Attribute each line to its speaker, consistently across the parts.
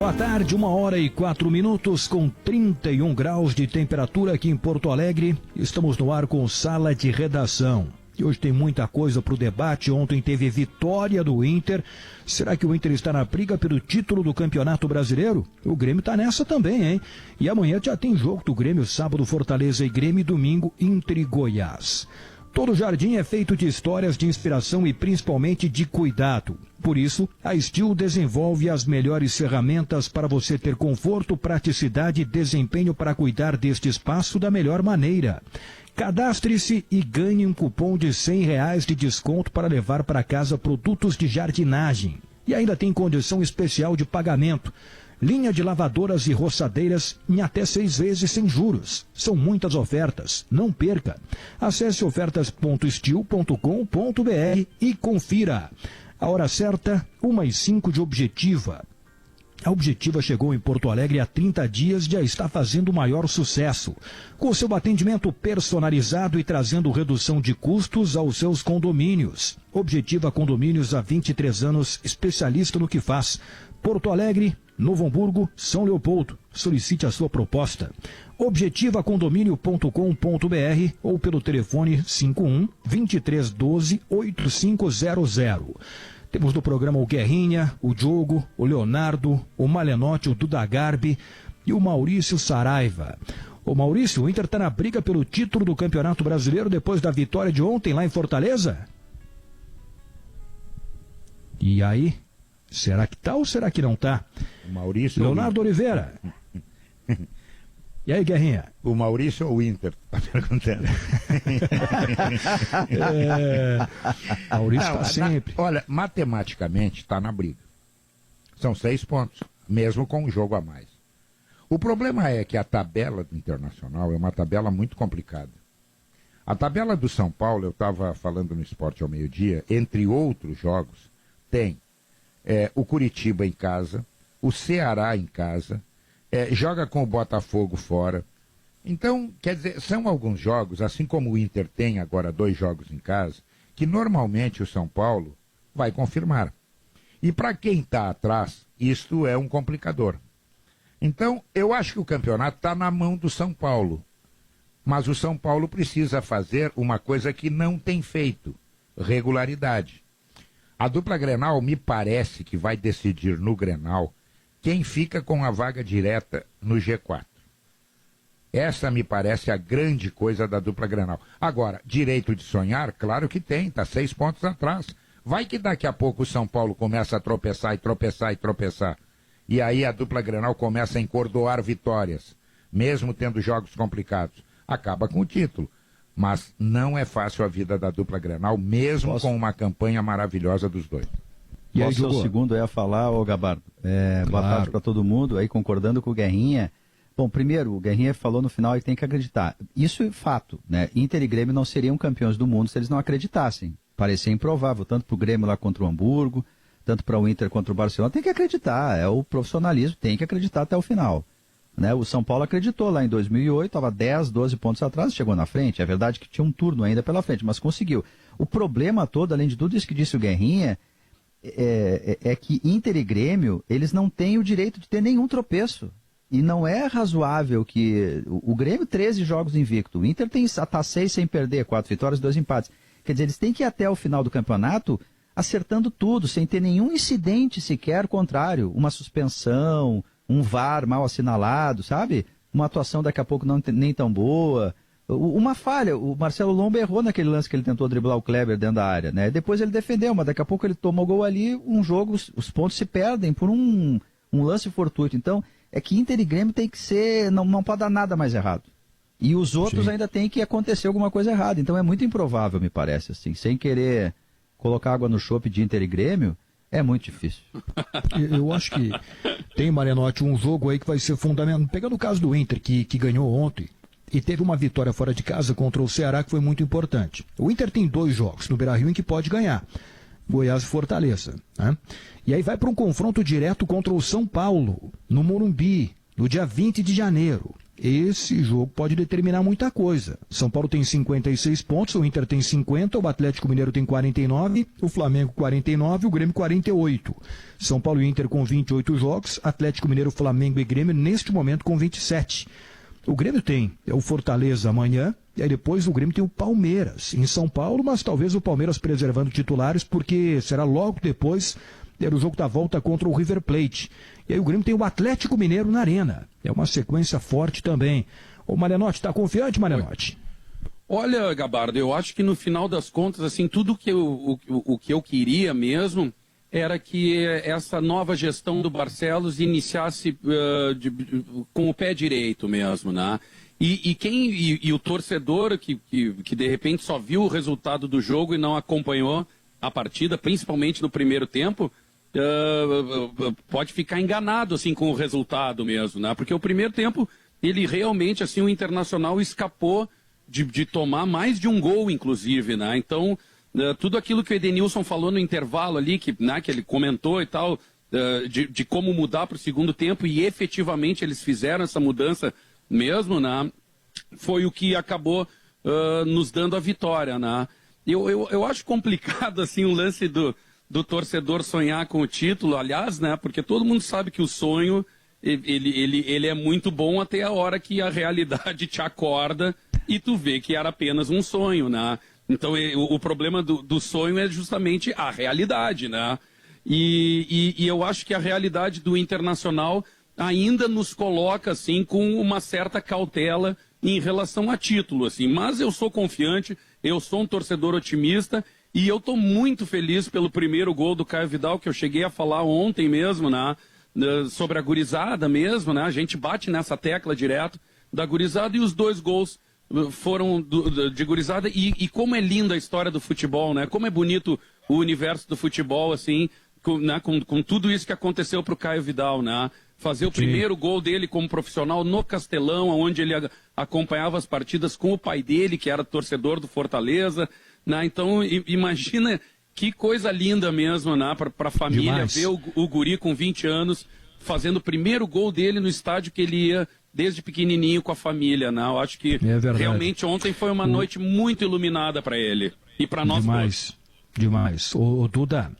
Speaker 1: Boa tarde, 1h04 com 31 graus de temperatura aqui em Porto Alegre. Estamos no ar com Sala de Redação. E hoje tem muita coisa para o debate. Ontem teve vitória do Inter. Será que o Inter está na briga pelo título do Campeonato Brasileiro? O Grêmio está nessa também, hein? E amanhã já tem jogo do Grêmio, sábado Fortaleza e Grêmio, domingo Inter e Goiás. Todo jardim é feito de histórias de inspiração e principalmente de cuidado. Por isso, a Steel desenvolve as melhores ferramentas para você ter conforto, praticidade e desempenho para cuidar deste espaço da melhor maneira. Cadastre-se e ganhe um cupom de R$100 de desconto para levar para casa produtos de jardinagem. E ainda tem condição especial de pagamento. Linha de lavadoras e roçadeiras em até 6 vezes sem juros. São muitas ofertas. Não perca. Acesse ofertas.steel.com.br e confira. A hora certa, 1h05 de Objetiva. A Objetiva chegou em Porto Alegre há 30 dias e já está fazendo o maior sucesso. Com seu atendimento personalizado e trazendo redução de custos aos seus condomínios. Objetiva Condomínios há 23 anos, especialista no que faz. Porto Alegre, Novo Hamburgo, São Leopoldo. Solicite a sua proposta. objetivacondomínio.com.br ou pelo telefone 51-2312-8500. Temos no programa o Guerrinha, o Diogo, o Leonardo, o Malenotti, o Duda Garbi e o Maurício Saraiva. Ô Maurício, o Inter está na briga pelo título do Campeonato Brasileiro depois da vitória de ontem lá em Fortaleza? E aí? Será que tá ou será que não tá?
Speaker 2: Maurício
Speaker 1: Leonardo Oliveira. E aí, Guerrinha?
Speaker 2: O Maurício ou o Inter? Tá perguntando.
Speaker 1: Maurício está sempre.
Speaker 2: Olha, matematicamente está na briga. São 6 pontos, mesmo com um jogo a mais. O problema é que a tabela do Internacional é uma tabela muito complicada. A tabela do São Paulo, eu estava falando no Esporte ao meio-dia, entre outros jogos, tem o Curitiba em casa, o Ceará em casa, joga com o Botafogo fora. Então, quer dizer, são alguns jogos, assim como o Inter tem agora 2 jogos em casa, que normalmente o São Paulo vai confirmar. E para quem está atrás, isto é um complicador. Então, eu acho que o campeonato está na mão do São Paulo. Mas o São Paulo precisa fazer uma coisa que não tem feito: regularidade. A dupla Grenal me parece que vai decidir no Grenal quem fica com a vaga direta no G4. Essa me parece a grande coisa da dupla Grenal. Agora, direito de sonhar, claro que tem, está 6 pontos atrás. Vai que daqui a pouco o São Paulo começa a tropeçar e tropeçar e tropeçar. E aí a dupla Grenal começa a encordoar vitórias, mesmo tendo jogos complicados. Acaba com o título. Mas não é fácil a vida da dupla Grenal, mesmo com uma campanha maravilhosa dos dois.
Speaker 3: E aí, o segundo a falar, ô Gabardo. Boa tarde para todo mundo, aí concordando com o Guerrinha. Bom, primeiro, o Guerrinha falou no final e tem que acreditar. Isso é fato, né? Inter e Grêmio não seriam campeões do mundo se eles não acreditassem. Parecia improvável, tanto para o Grêmio lá contra o Hamburgo, tanto para o Inter contra o Barcelona. Tem que acreditar, é o profissionalismo, tem que acreditar até o final. Né? O São Paulo acreditou lá em 2008, estava 10, 12 pontos atrás, chegou na frente. É verdade que tinha um turno ainda pela frente, mas conseguiu. O problema todo, além de tudo isso que disse o Guerrinha, é que Inter e Grêmio, eles não têm o direito de ter nenhum tropeço. E não é razoável que... O Grêmio, 13 jogos invicto. O Inter está 6 sem perder, 4 vitórias, 2 empates. Quer dizer, eles têm que ir até o final do campeonato acertando tudo, sem ter nenhum incidente sequer contrário. Uma suspensão, um VAR mal assinalado, sabe? Uma atuação daqui a pouco nem tão boa. Uma falha, o Marcelo Lomba errou naquele lance que ele tentou driblar o Kleber dentro da área, né? Depois ele defendeu, mas daqui a pouco ele tomou gol ali, um jogo, os pontos se perdem por um lance fortuito. Então, é que Inter e Grêmio tem que ser, não pode dar nada mais errado. E os outros ainda tem que acontecer alguma coisa errada. Então é muito improvável, me parece, assim, sem querer colocar água no chope de Inter e Grêmio, é muito difícil.
Speaker 1: Eu acho que tem, Marianotti, um jogo aí que vai ser fundamental. Pegando o caso do Inter, que ganhou ontem, e teve uma vitória fora de casa contra o Ceará, que foi muito importante. O Inter tem 2 jogos no Beira-Rio em que pode ganhar. Goiás e Fortaleza. Né? E aí vai para um confronto direto contra o São Paulo, no Morumbi, no dia 20 de janeiro. esse jogo pode determinar muita coisa. São Paulo tem 56 pontos, o Inter tem 50, o Atlético Mineiro tem 49, o Flamengo 49, o Grêmio 48. São Paulo e Inter com 28 jogos, Atlético Mineiro, Flamengo e Grêmio neste momento com 27. O Grêmio tem o Fortaleza amanhã, e aí depois o Grêmio tem o Palmeiras em São Paulo, mas talvez o Palmeiras preservando titulares, porque será logo depois o jogo da volta contra o River Plate. E aí o Grêmio tem o Atlético Mineiro na Arena. É uma sequência forte também. Ô Marianotti, está confiante, Marianotti?
Speaker 4: Olha, Gabardo, eu acho que no final das contas, assim, tudo que o que eu queria mesmo era que essa nova gestão do Barcelos iniciasse com o pé direito mesmo, né? E o torcedor que de repente só viu o resultado do jogo e não acompanhou a partida, principalmente no primeiro tempo, pode ficar enganado assim com o resultado mesmo, né? Porque o primeiro tempo ele realmente assim o Internacional escapou de tomar mais de um gol, inclusive, né? Então tudo aquilo que o Edenilson falou no intervalo ali, que ele comentou e tal, de como mudar para o segundo tempo, e efetivamente eles fizeram essa mudança mesmo, né? Foi o que acabou nos dando a vitória, né? Eu acho complicado assim o lance do torcedor sonhar com o título, aliás, né? Porque todo mundo sabe que o sonho ele é muito bom até a hora que a realidade te acorda e tu vê que era apenas um sonho, né? Então o problema do sonho é justamente a realidade, né? E eu acho que a realidade do Internacional ainda nos coloca assim com uma certa cautela em relação a título, assim. Mas eu sou confiante, eu sou um torcedor otimista e eu estou muito feliz pelo primeiro gol do Caio Vidal, que eu cheguei a falar ontem mesmo, né? Sobre a gurizada mesmo, né? A gente bate nessa tecla direto da gurizada, e os 2 gols foram de gurizada, e como é linda a história do futebol, né? Como é bonito o universo do futebol, assim, com tudo isso que aconteceu para o Caio Vidal, né? Fazer o primeiro gol dele como profissional no Castelão, onde ele acompanhava as partidas com o pai dele, que era torcedor do Fortaleza, né? Então, imagina que coisa linda mesmo, né? Para a família. Demais. Ver o guri com 20 anos fazendo o primeiro gol dele no estádio que ele ia desde pequenininho com a família, né? Eu acho que realmente ontem foi uma noite muito iluminada para ele e para nós todos.
Speaker 1: Demais. Ô Duda,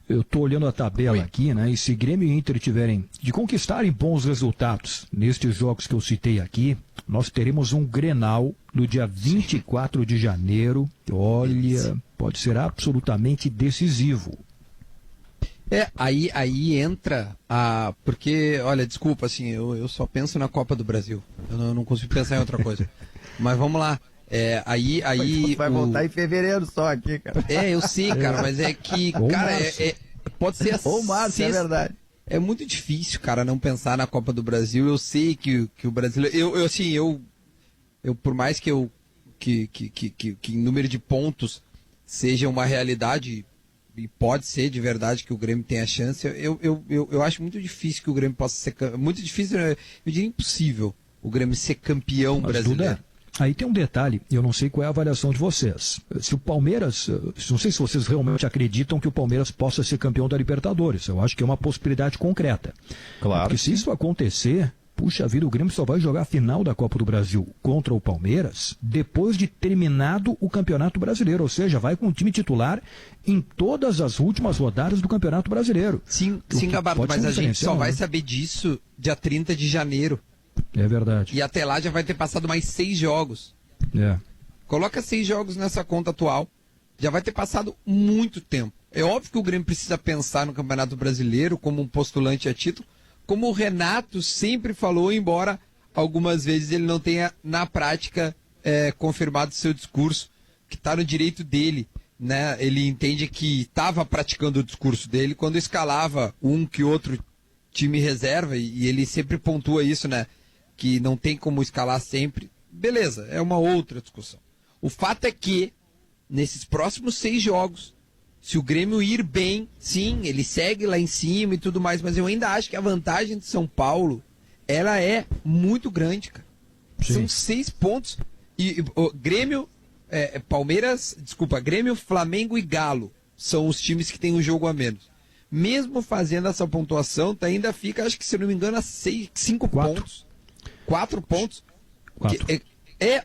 Speaker 1: eu estou olhando a tabela aqui, né? E se Grêmio e Inter tiverem de conquistarem bons resultados nestes jogos que eu citei aqui, nós teremos um Grenal no dia 24 de janeiro. Olha, pode ser absolutamente decisivo.
Speaker 5: Aí entra porque, olha, desculpa, assim, eu só penso na Copa do Brasil. Eu não consigo pensar em outra coisa. Mas vamos lá. Aí
Speaker 3: vai voltar em fevereiro só aqui, cara.
Speaker 5: Eu sei, cara, mas é que, cara, pode ser assim.
Speaker 3: Ou março, é verdade.
Speaker 5: É muito difícil, cara, não pensar na Copa do Brasil. Eu sei que o brasileiro... Eu por mais que em número de pontos seja uma realidade, e pode ser de verdade que o Grêmio tenha chance, eu acho muito difícil que o Grêmio possa ser... Muito difícil, eu diria impossível, o Grêmio ser campeão brasileiro.
Speaker 1: Duda, aí tem um detalhe, eu não sei qual é a avaliação de vocês. Se o Palmeiras, não sei se vocês realmente acreditam que o Palmeiras possa ser campeão da Libertadores. Eu acho que é uma possibilidade concreta.
Speaker 3: Claro.
Speaker 1: Porque se isso acontecer, puxa vida, o Grêmio só vai jogar a final da Copa do Brasil contra o Palmeiras depois de terminado o Campeonato Brasileiro. Ou seja, vai com o time titular em todas as últimas rodadas do Campeonato Brasileiro.
Speaker 5: Sim, Gabardo, mas a gente só vai saber disso dia 30 de janeiro.
Speaker 1: É verdade.
Speaker 5: E até lá já vai ter passado mais 6 jogos. Coloca 6 jogos nessa conta atual. Já vai ter passado muito tempo. É óbvio que o Grêmio precisa pensar no Campeonato Brasileiro como um postulante a título, como o Renato sempre falou, embora algumas vezes ele não tenha, na prática, confirmado seu discurso, que está no direito dele, né? Ele entende que estava praticando o discurso dele quando escalava um que outro time reserva, e ele sempre pontua isso, né? Que não tem como escalar sempre. Beleza, é uma outra discussão. O fato é que, nesses próximos 6 jogos, se o Grêmio ir bem, sim, ele segue lá em cima e tudo mais, mas eu ainda acho que a vantagem de São Paulo, ela é muito grande, cara. Sim. São 6 pontos. E Grêmio, Grêmio, Flamengo e Galo são os times que têm um jogo a menos. Mesmo fazendo essa pontuação, ainda fica, acho que se não me engano, a 5 pontos. 4 pontos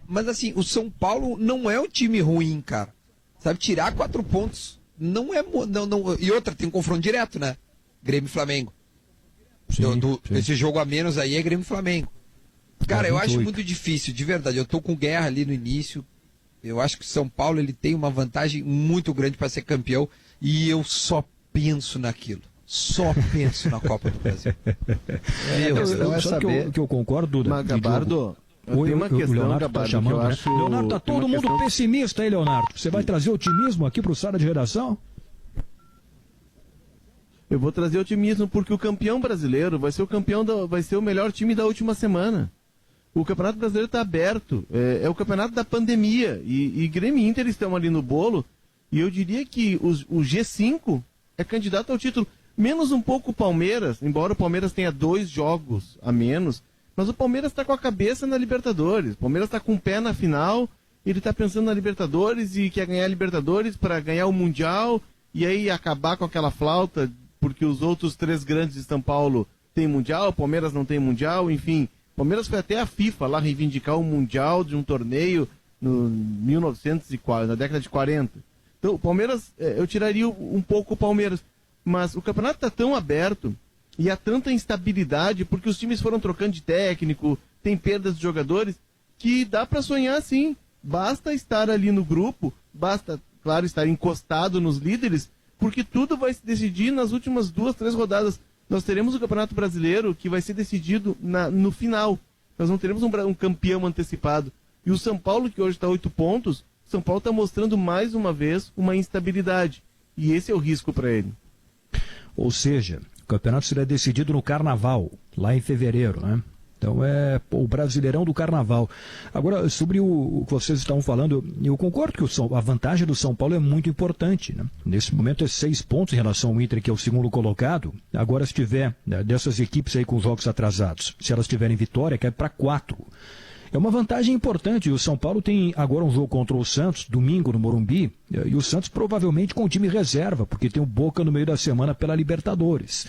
Speaker 5: Mas assim, o São Paulo não é um time ruim, cara. Sabe, tirar 4 pontos não é... Não, e outra, tem um confronto direto, né? Grêmio e Flamengo. Esse jogo a menos aí é Grêmio e Flamengo. Cara, eu acho muito difícil, de verdade. Eu tô com Guerra ali no início. Eu acho que o São Paulo ele tem uma vantagem muito grande para ser campeão. E eu só penso naquilo. Só penso na Copa do Brasil.
Speaker 1: Que eu concordo, Duda.
Speaker 6: Mas, Gabardo,
Speaker 1: tem uma questão, o Leonardo está chamando, né? Leonardo, está todo mundo pessimista aí, Leonardo. Você vai trazer otimismo aqui para o sala de redação?
Speaker 6: Eu vou trazer otimismo porque o campeão brasileiro vai ser vai ser o melhor time da última semana. O Campeonato Brasileiro está aberto, é o campeonato da pandemia e Grêmio e Inter estão ali no bolo e eu diria que o G5 é candidato ao título, menos um pouco o Palmeiras, embora o Palmeiras tenha 2 jogos a menos, mas o Palmeiras está com a cabeça na Libertadores, o Palmeiras está com o pé na final, ele está pensando na Libertadores e quer ganhar a Libertadores para ganhar o Mundial e aí acabar com aquela flauta, porque os outros 3 grandes de São Paulo têm Mundial, o Palmeiras não tem Mundial, enfim. O Palmeiras foi até a FIFA lá reivindicar o Mundial de um torneio na década de 40. Então, o Palmeiras, eu tiraria um pouco o Palmeiras. Mas o campeonato está tão aberto e há tanta instabilidade, porque os times foram trocando de técnico, tem perdas de jogadores, que dá para sonhar sim. Basta estar ali no grupo, basta, claro, estar encostado nos líderes, porque tudo vai se decidir nas últimas 2, 3 rodadas. Nós teremos o Campeonato Brasileiro que vai ser decidido no final. Nós não teremos um campeão antecipado. E o São Paulo, que hoje está 8 pontos, São Paulo está mostrando mais uma vez uma instabilidade. E esse é o risco para ele.
Speaker 1: Ou seja, o campeonato será decidido no Carnaval, lá em fevereiro, né? Então é o Brasileirão do Carnaval. Agora, sobre o que vocês estavam falando, eu concordo que a vantagem do São Paulo é muito importante, né? Nesse momento é 6 pontos em relação ao Inter, que é o segundo colocado. Agora, se tiver dessas equipes aí com jogos atrasados, se elas tiverem vitória, cai para 4. É uma vantagem importante. O São Paulo tem agora um jogo contra o Santos, domingo no Morumbi, e o Santos provavelmente com o time reserva, porque tem o Boca no meio da semana pela Libertadores.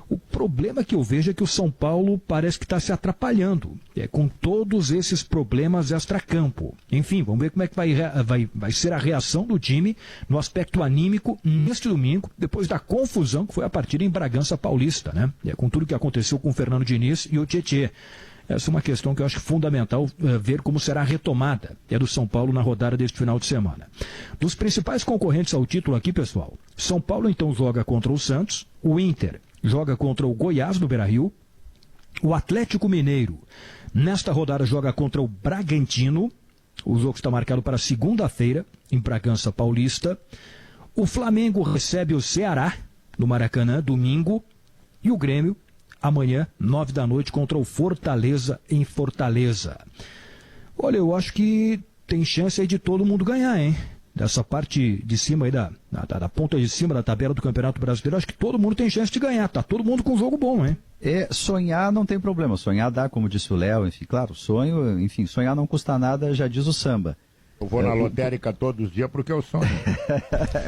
Speaker 1: O problema que eu vejo é que o São Paulo parece que está se atrapalhando, com todos esses problemas extracampo. Enfim, vamos ver como é que vai ser a reação do time no aspecto anímico neste domingo, depois da confusão que foi a partida em Bragança Paulista, né? Com tudo que aconteceu com o Fernando Diniz e o Tietê. Essa é uma questão que eu acho fundamental ver como será a retomada do São Paulo na rodada deste final de semana. Dos principais concorrentes ao título aqui, pessoal, São Paulo então joga contra o Santos, o Inter joga contra o Goiás no Beira-Rio, o Atlético Mineiro nesta rodada joga contra o Bragantino, o jogo está marcado para segunda-feira em Bragança Paulista, o Flamengo recebe o Ceará no Maracanã, domingo, e o Grêmio amanhã, 9 da noite, contra o Fortaleza em Fortaleza. Olha, eu acho que tem chance aí de todo mundo ganhar, hein? Dessa parte de cima aí, da ponta de cima da tabela do Campeonato Brasileiro, acho que todo mundo tem chance de ganhar. Tá todo mundo com um jogo bom, hein?
Speaker 3: Sonhar não tem problema. Sonhar dá, como disse o Léo, enfim, claro, sonhar não custa nada, já diz o samba.
Speaker 2: Eu vou na lotérica todos os dias porque eu sonho.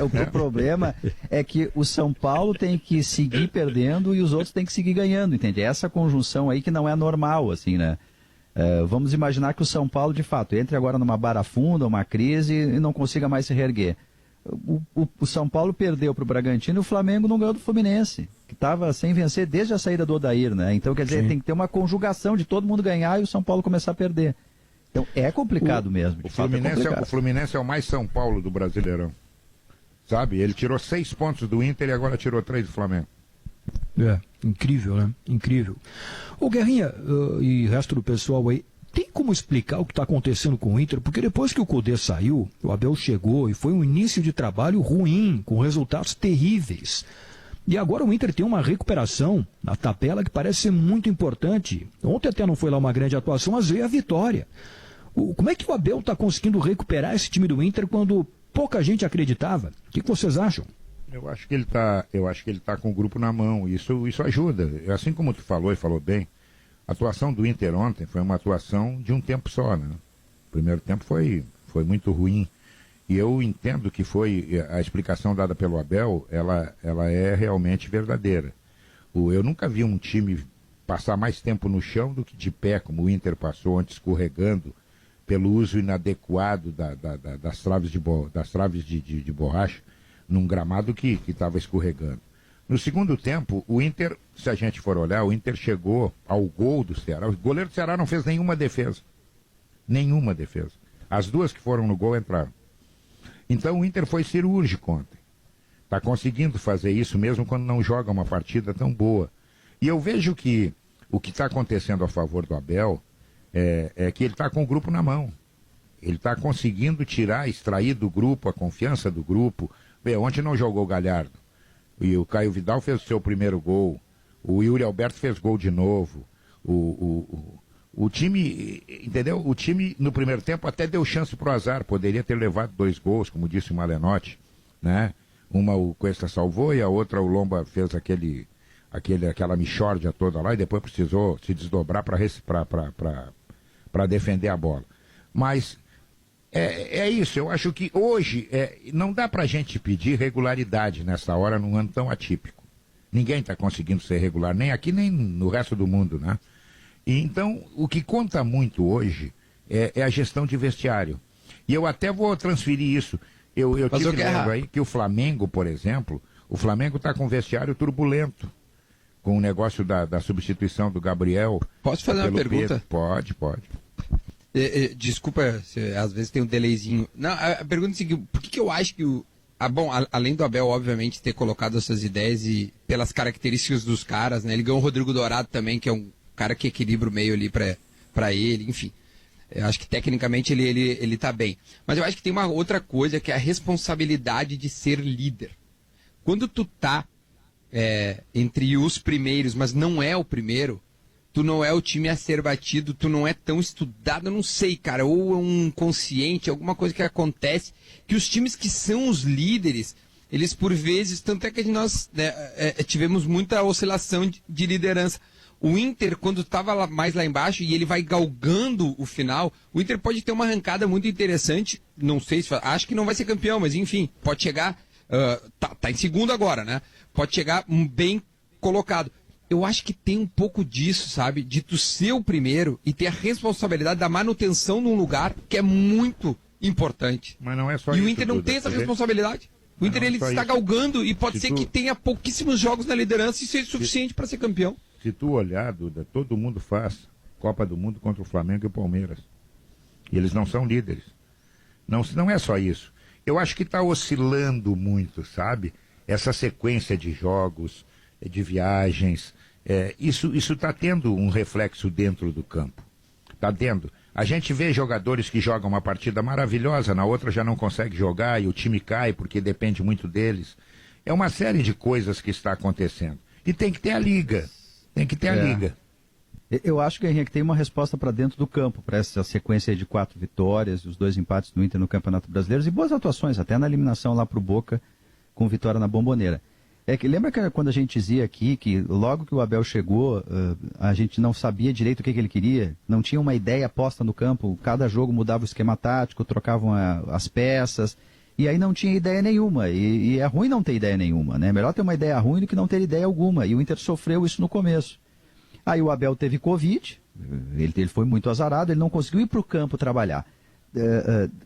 Speaker 3: O problema é que o São Paulo tem que seguir perdendo e os outros têm que seguir ganhando, entende? Essa conjunção aí que não é normal, assim, né? Vamos imaginar que o São Paulo, de fato, entre agora numa barafunda, uma crise e não consiga mais se reerguer. O São Paulo perdeu para o Bragantino e o Flamengo não ganhou do Fluminense, que estava sem vencer desde a saída do Odair, né? Então, quer dizer, Sim. Tem que ter uma conjugação de todo mundo ganhar e o São Paulo começar a perder. Então, é complicado mesmo.
Speaker 2: O Fluminense é o mais São Paulo do Brasileirão. Sabe? Ele tirou 6 pontos do Inter e agora tirou 3 do Flamengo.
Speaker 1: Incrível, né? Incrível. Ô Guerrinha e o resto do pessoal aí, tem como explicar o que está acontecendo com o Inter? Porque depois que o Cudê saiu, o Abel chegou e foi um início de trabalho ruim, com resultados terríveis. E agora o Inter tem uma recuperação na tabela que parece ser muito importante. Ontem até não foi lá uma grande atuação, mas veio a vitória. Como é que o Abel está conseguindo recuperar esse time do Inter quando pouca gente acreditava? O que vocês acham?
Speaker 2: Eu acho que ele tá com o grupo na mão. Isso ajuda. Assim como tu falou e falou bem, a atuação do Inter ontem foi uma atuação de um tempo só, né? O primeiro tempo foi muito ruim. E eu entendo que a explicação dada pelo Abel, ela é realmente verdadeira. Eu nunca vi um time passar mais tempo no chão do que de pé, como o Inter passou ontem, escorregando pelo uso inadequado das traves de borracha num gramado que estava escorregando. No segundo tempo, o Inter, se a gente for olhar, o Inter chegou ao gol do Ceará. O goleiro do Ceará não fez nenhuma defesa. Nenhuma defesa. As duas que foram no gol entraram. Então o Inter foi cirúrgico ontem. Está conseguindo fazer isso mesmo quando não joga uma partida tão boa. E eu vejo que o que está acontecendo a favor do Abel é que ele está com o grupo na mão. Ele está conseguindo extrair do grupo a confiança do grupo. Bem, ontem não jogou o Galhardo. E o Caio Vidal fez o seu primeiro gol. O Yuri Alberto fez gol de novo. O time, entendeu? O time no primeiro tempo até deu chance pro azar. Poderia ter levado 2 gols, como disse o Malenotti, né? Uma o Cuesta salvou e a outra o Lomba fez aquela mixórdia toda lá e depois precisou se desdobrar para defender a bola. Mas é isso, eu acho que hoje não dá para a gente pedir regularidade nessa hora num ano tão atípico. Ninguém está conseguindo ser regular, nem aqui nem no resto do mundo, né? E então, o que conta muito hoje é a gestão de vestiário. E eu até vou transferir isso. Eu tive lendo aí que o Flamengo, por exemplo, o Flamengo está com um vestiário turbulento, com o negócio da substituição do Gabriel.
Speaker 5: Posso fazer uma pergunta?
Speaker 2: Pode.
Speaker 5: Desculpa, às vezes tem um delayzinho. Não, a pergunta é a seguinte, por que eu acho que além do Abel, obviamente, ter colocado essas ideias e pelas características dos caras, né? Ele ganhou o Rodrigo Dourado também, que é um cara que equilibra o meio ali para ele, enfim. Eu acho que tecnicamente ele tá bem. Mas eu acho que tem uma outra coisa, que é a responsabilidade de ser líder. Quando tu tá entre os primeiros, mas não é o primeiro, tu não é o time a ser batido, tu não é tão estudado, eu não sei, cara, ou é um consciente, alguma coisa que acontece, que os times que são os líderes, eles por vezes, tanto é que nós tivemos muita oscilação de liderança. O Inter, quando estava mais lá embaixo e ele vai galgando o final, o Inter pode ter uma arrancada muito interessante, não sei se... Acho que não vai ser campeão, mas enfim, pode chegar... tá em segundo agora, né? Pode chegar bem colocado. Eu acho que tem um pouco disso, sabe? De tu ser o primeiro e ter a responsabilidade da manutenção num lugar que é muito importante.
Speaker 2: Mas não é só
Speaker 5: isso.
Speaker 2: E
Speaker 5: o Inter não tem essa responsabilidade. O Inter ele está galgando e pode ser que tenha pouquíssimos jogos na liderança e seja suficiente para ser campeão.
Speaker 2: Se tu olhar, Duda, todo mundo faz Copa do Mundo contra o Flamengo e o Palmeiras. E eles não são líderes. Não é só isso. Eu acho que está oscilando muito, sabe? Essa sequência de jogos, de viagens, isso está tendo um reflexo dentro do campo. Está tendo. A gente vê jogadores que jogam uma partida maravilhosa, na outra já não consegue jogar e o time cai porque depende muito deles. É uma série de coisas que está acontecendo. E tem que ter a liga. Tem que ter a liga.
Speaker 3: Eu acho que tem uma resposta para dentro do campo, para essa sequência de 4 vitórias, os 2 empates do Inter no Campeonato Brasileiro e boas atuações, até na eliminação lá para o Boca, com vitória na Bomboneira. Lembra que quando a gente dizia aqui que logo que o Abel chegou, a gente não sabia direito o que ele queria, não tinha uma ideia posta no campo, cada jogo mudava o esquema tático, trocavam as peças, e aí não tinha ideia nenhuma, e é ruim não ter ideia nenhuma, né? Melhor ter uma ideia ruim do que não ter ideia alguma, e o Inter sofreu isso no começo. Aí o Abel teve Covid, ele foi muito azarado, ele não conseguiu ir para o campo trabalhar.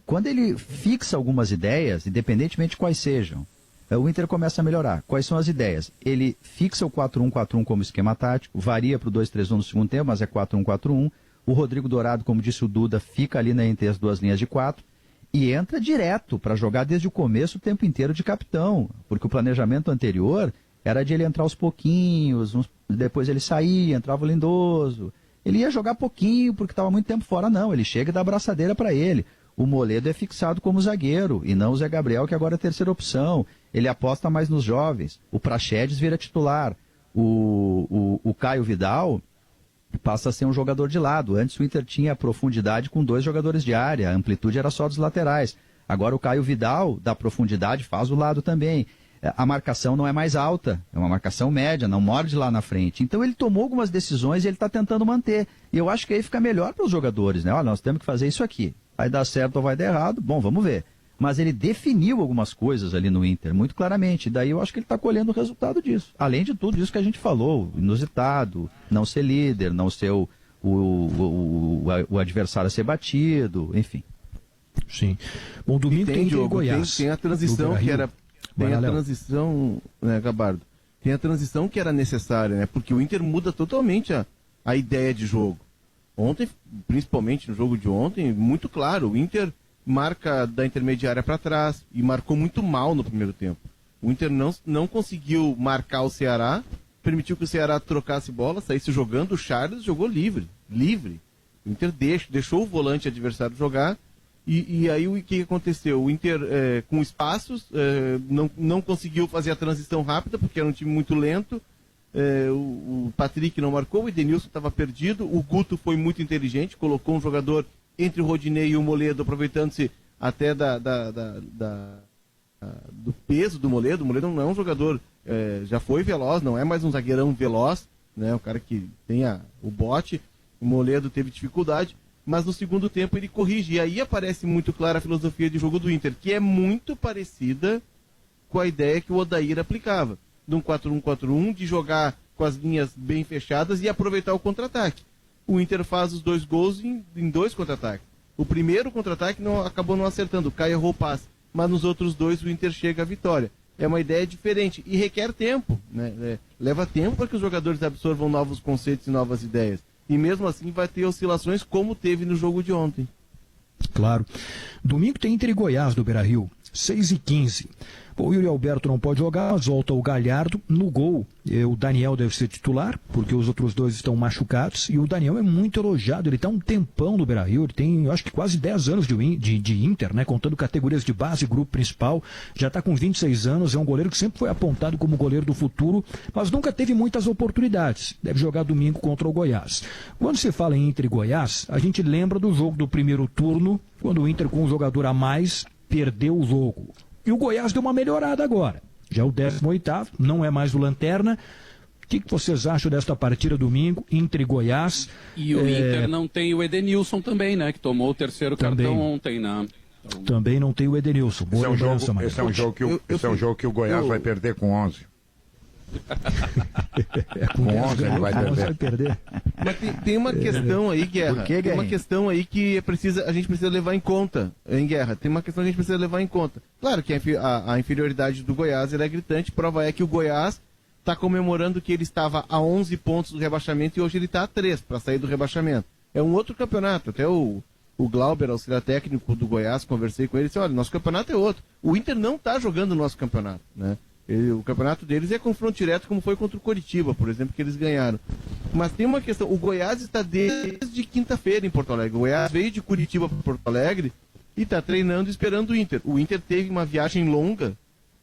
Speaker 3: Quando ele fixa algumas ideias, independentemente de quais sejam, o Inter começa a melhorar. Quais são as ideias? Ele fixa o 4-1-4-1 como esquema tático, varia para o 2-3-1 no segundo tempo, mas é 4-1-4-1. O Rodrigo Dourado, como disse o Duda, fica ali entre as duas linhas de 4 e entra direto para jogar desde o começo o tempo inteiro de capitão, porque o planejamento anterior era de ele entrar aos pouquinhos, depois ele saía, entrava o Lindoso. Ele ia jogar pouquinho porque estava muito tempo fora, não. Ele chega e dá a abraçadeira para ele. O Moledo é fixado como zagueiro e não o Zé Gabriel, que agora é a terceira opção. Ele aposta mais nos jovens. O Praxedes vira titular. O Caio Vidal passa a ser um jogador de lado. Antes o Inter tinha profundidade com 2 jogadores de área. A amplitude era só dos laterais. Agora o Caio Vidal dá profundidade, faz o lado também. A marcação não é mais alta, é uma marcação média, não morde lá na frente. Então ele tomou algumas decisões e ele está tentando manter. E eu acho que aí fica melhor para os jogadores, né? Olha, nós temos que fazer isso aqui. Vai dar certo ou vai dar errado? Bom, vamos ver. mas ele definiu algumas coisas ali no Inter, muito claramente. Daí eu acho que ele está colhendo o resultado disso. Além de tudo isso que a gente falou, inusitado, não ser líder, não ser o adversário a ser batido, enfim.
Speaker 1: Sim. Bom, domingo tem Goiás.
Speaker 6: Tem a transição que era... Tem a transição, né, Gabardo? Tem a transição que era necessária, né? Porque o Inter muda totalmente a ideia de jogo. Ontem, principalmente no jogo de ontem, muito claro, o Inter marca da intermediária para trás e marcou muito mal no primeiro tempo. O Inter não conseguiu marcar o Ceará, permitiu que o Ceará trocasse bola, saísse jogando, o Charles jogou livre. O Inter deixou o volante adversário jogar e aí o que aconteceu? O Inter com espaços não conseguiu fazer a transição rápida porque era um time muito lento. O Patrick não marcou, o Edenilson estava perdido, o Guto foi muito inteligente, colocou um jogador entre o Rodinei e o Moledo, aproveitando-se até do peso do Moledo. O Moledo não é um jogador, já foi veloz, não é mais um zagueirão veloz, né? O cara que tem o bote. O Moledo teve dificuldade, mas no segundo tempo ele corrige, e aí aparece muito clara a filosofia de jogo do Inter, que é muito parecida com a ideia que o Odair aplicava, de um 4-1-4-1, de jogar com as linhas bem fechadas e aproveitar o contra-ataque. O Inter faz os 2 gols em 2 contra-ataques. O primeiro contra-ataque acabou não acertando, o Caio errou o passe, mas nos outros 2 o Inter chega à vitória. É uma ideia diferente e requer tempo, né? Leva tempo para que os jogadores absorvam novos conceitos e novas ideias. E mesmo assim vai ter oscilações como teve no jogo de ontem.
Speaker 1: Claro. Domingo tem Inter e Goiás do Beira-Rio, 6h15. O Yuri Alberto não pode jogar, mas volta o Galhardo no gol. O Daniel deve ser titular, porque os outros 2 estão machucados. E o Daniel é muito elogiado, ele está um tempão no Beira-Rio, ele tem, acho que quase 10 anos de Inter, né? Contando categorias de base, grupo principal. Já está com 26 anos, é um goleiro que sempre foi apontado como goleiro do futuro, mas nunca teve muitas oportunidades. Deve jogar domingo contra o Goiás. Quando se fala em Inter e Goiás, a gente lembra do jogo do primeiro turno, quando o Inter com um jogador a mais perdeu o jogo. E o Goiás deu uma melhorada agora. Já é o 18º, não é mais o Lanterna. O que vocês acham desta partida domingo, Inter e Goiás?
Speaker 4: E o Inter não tem o Edenilson também, né? Que tomou o 3º cartão ontem, né?
Speaker 1: Então... Também não tem o Edenilson.
Speaker 2: Esse é um jogo que o Goiás vai perder com 11.
Speaker 1: Com 11 ele vai perder.
Speaker 6: Mas tem uma questão aí, Guerra. Tem uma questão aí que a gente precisa levar em conta, em Guerra. Tem uma questão que a gente precisa levar em conta. Claro que a inferioridade do Goiás é gritante. Prova é que o Goiás está comemorando que ele estava a 11 pontos do rebaixamento e hoje ele está a 3 para sair do rebaixamento. É um outro campeonato. Até o Glauber, auxiliar técnico do Goiás, conversei com ele e disse, olha, nosso campeonato é outro. O Inter não está jogando o nosso campeonato, né? O campeonato deles é confronto direto, como foi contra o Coritiba, por exemplo, que eles ganharam. Mas tem uma questão, o Goiás está desde quinta-feira em Porto Alegre. O Goiás veio de Curitiba para Porto Alegre e está treinando esperando o Inter. O Inter teve uma viagem longa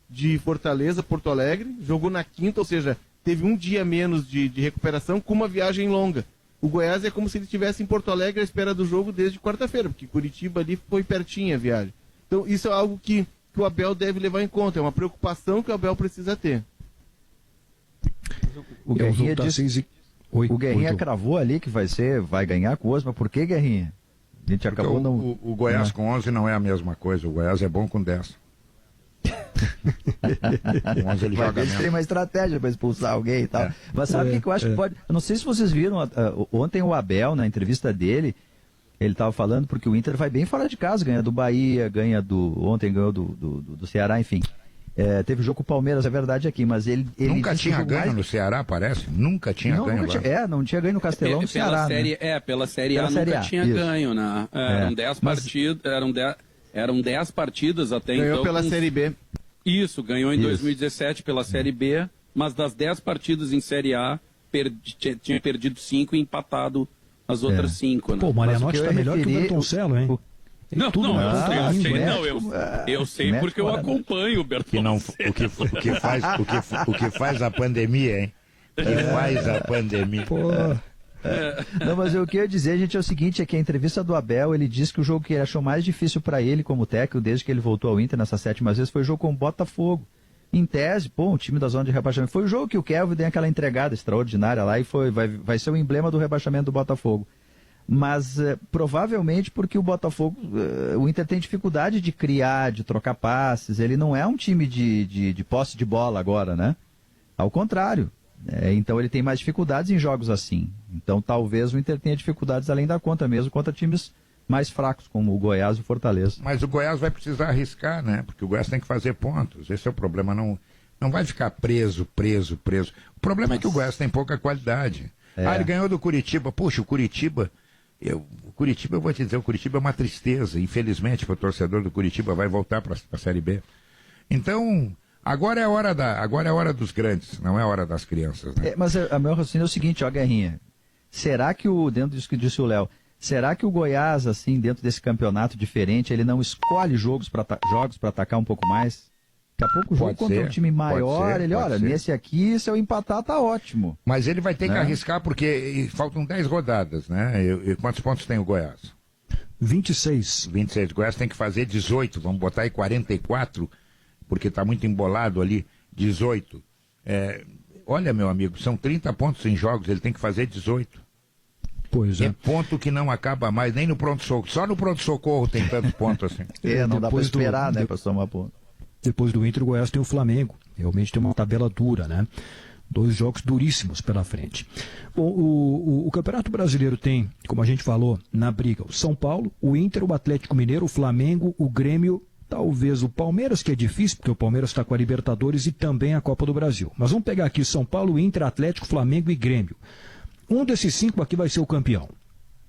Speaker 6: de Fortaleza a Porto Alegre, jogou na quinta, ou seja, teve um dia menos de recuperação com uma viagem longa. O Goiás é como se ele estivesse em Porto Alegre à espera do jogo desde quarta-feira, porque Curitiba ali foi pertinho a viagem. Então isso é algo que o Abel deve levar em conta, é uma preocupação que o Abel precisa ter.
Speaker 3: O Guerrinha cravou ali que vai ganhar com o Osma. Por que, Guerrinha? A gente acabou
Speaker 2: o Goiás com 11 não é a mesma coisa, o Goiás é bom com 10. Com 11 ele joga mesmo.
Speaker 3: Tem uma estratégia para expulsar alguém e tal. Mas sabe o que eu acho que pode... Eu não sei se vocês viram, ontem o Abel, na entrevista dele, ele estava falando porque o Inter vai bem fora de casa, ganha do Bahia, ontem ganhou do Ceará, enfim. Teve jogo com o Palmeiras, é verdade aqui, mas ele
Speaker 2: nunca tinha ganho no Ceará, parece? Nunca tinha ganho lá.
Speaker 3: Não tinha ganho no Castelão do Ceará.
Speaker 4: Pela Série A nunca tinha ganho, né? Eram 10 partidas, eram 10 partidas até então.
Speaker 6: Ganhou pela Série B.
Speaker 4: Isso, ganhou em 2017 pela Série B, mas das 10 partidas em Série A, tinha perdido 5 e empatado as outras 5, né?
Speaker 1: Pô, o Marianotti está melhor que o Bertoncello, hein?
Speaker 4: Eu sei porque eu acompanho o Bertoncello.
Speaker 2: O que faz a pandemia, hein? O que faz a pandemia.
Speaker 1: Pô.
Speaker 3: Não, mas o que eu ia dizer, gente, é o seguinte, é que a entrevista do Abel, ele disse que o jogo que ele achou mais difícil para ele como técnico, desde que ele voltou ao Inter nessas 7 vezes, foi o jogo com o Botafogo. Em tese, o time da zona de rebaixamento. Foi o jogo que o Kelvin deu aquela entregada extraordinária lá e vai ser o emblema do rebaixamento do Botafogo. Mas provavelmente porque o Botafogo, o Inter tem dificuldade de criar, de trocar passes. Ele não é um time de posse de bola agora, né? Ao contrário. Então ele tem mais dificuldades em jogos assim. Então talvez o Inter tenha dificuldades além da conta mesmo contra times mais fracos, como o Goiás e o Fortaleza.
Speaker 2: Mas o Goiás vai precisar arriscar, né? Porque o Goiás tem que fazer pontos. Esse é o problema. Não vai ficar preso. O problema é que o Goiás tem pouca qualidade. Ele ganhou do Curitiba. Puxa, o Curitiba, eu vou te dizer, o Curitiba é uma tristeza. Infelizmente, para o torcedor do Curitiba vai voltar para a Série B. Então, agora é a hora dos grandes, não é a hora das crianças, né?
Speaker 3: Mas o meu raciocínio é o seguinte, Guerrinha. Será que dentro disso que disse o Léo, será que o Goiás, assim, dentro desse campeonato diferente, ele não escolhe jogos para atacar um pouco mais? Daqui a pouco o jogo contra um time maior, nesse aqui, se eu empatar, tá ótimo.
Speaker 2: Mas ele vai ter que arriscar, porque faltam 10 rodadas, né? E quantos pontos tem o Goiás?
Speaker 1: 26.
Speaker 2: 26. O Goiás tem que fazer 18, vamos botar aí 44, porque tá muito embolado ali, 18. Olha, meu amigo, são 30 pontos em jogos, ele tem que fazer 18.
Speaker 1: Pois é.
Speaker 2: É ponto que não acaba mais, nem no pronto-socorro. Só no pronto-socorro tem tantos pontos assim.
Speaker 3: Não dá pra esperar, né, pra somar ponto.
Speaker 1: Depois do Inter, o Goiás tem o Flamengo. Realmente tem uma tabela dura, né? 2 jogos duríssimos pela frente. Bom, o Campeonato Brasileiro tem, como a gente falou, na briga, o São Paulo, o Inter, o Atlético Mineiro, o Flamengo, o Grêmio, talvez o Palmeiras, que é difícil, porque o Palmeiras está com a Libertadores e também a Copa do Brasil. Mas vamos pegar aqui São Paulo, Inter, Atlético, Flamengo e Grêmio. Um desses 5 aqui vai ser o campeão.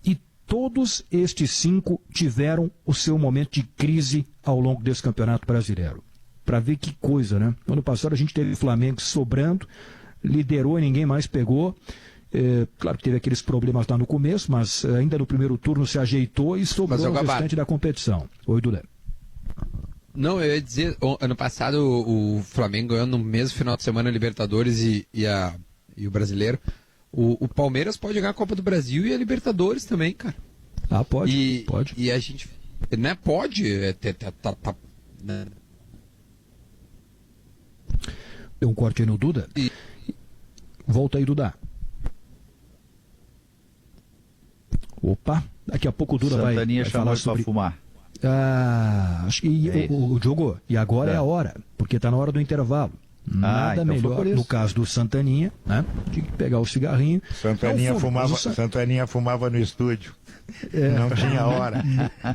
Speaker 1: E todos estes 5 tiveram o seu momento de crise ao longo desse Campeonato Brasileiro. Para ver que coisa, né? Ano passado a gente teve o Flamengo sobrando, liderou e ninguém mais pegou. Claro que teve aqueles problemas lá no começo, mas ainda no primeiro turno se ajeitou e sobrou o restante da competição. Oi, Dudé.
Speaker 5: Não, eu ia dizer, ano passado o Flamengo ganhou no mesmo final de semana a Libertadores e o Brasileiro. O Palmeiras pode ganhar a Copa do Brasil e a Libertadores também, cara.
Speaker 1: Pode. Pode.
Speaker 5: E a gente... Não é pode, né?
Speaker 1: Deu um corte aí no Duda. Volta aí, Duda. Opa, daqui a pouco o Duda vai falar sobre...
Speaker 3: fumar.
Speaker 1: Acho que o Diogo, e agora é a hora, porque está na hora do intervalo. Nada então melhor, no caso do Santaninha, né? De pegar o cigarrinho.
Speaker 2: Santaninha fumava no estúdio. Não tinha hora.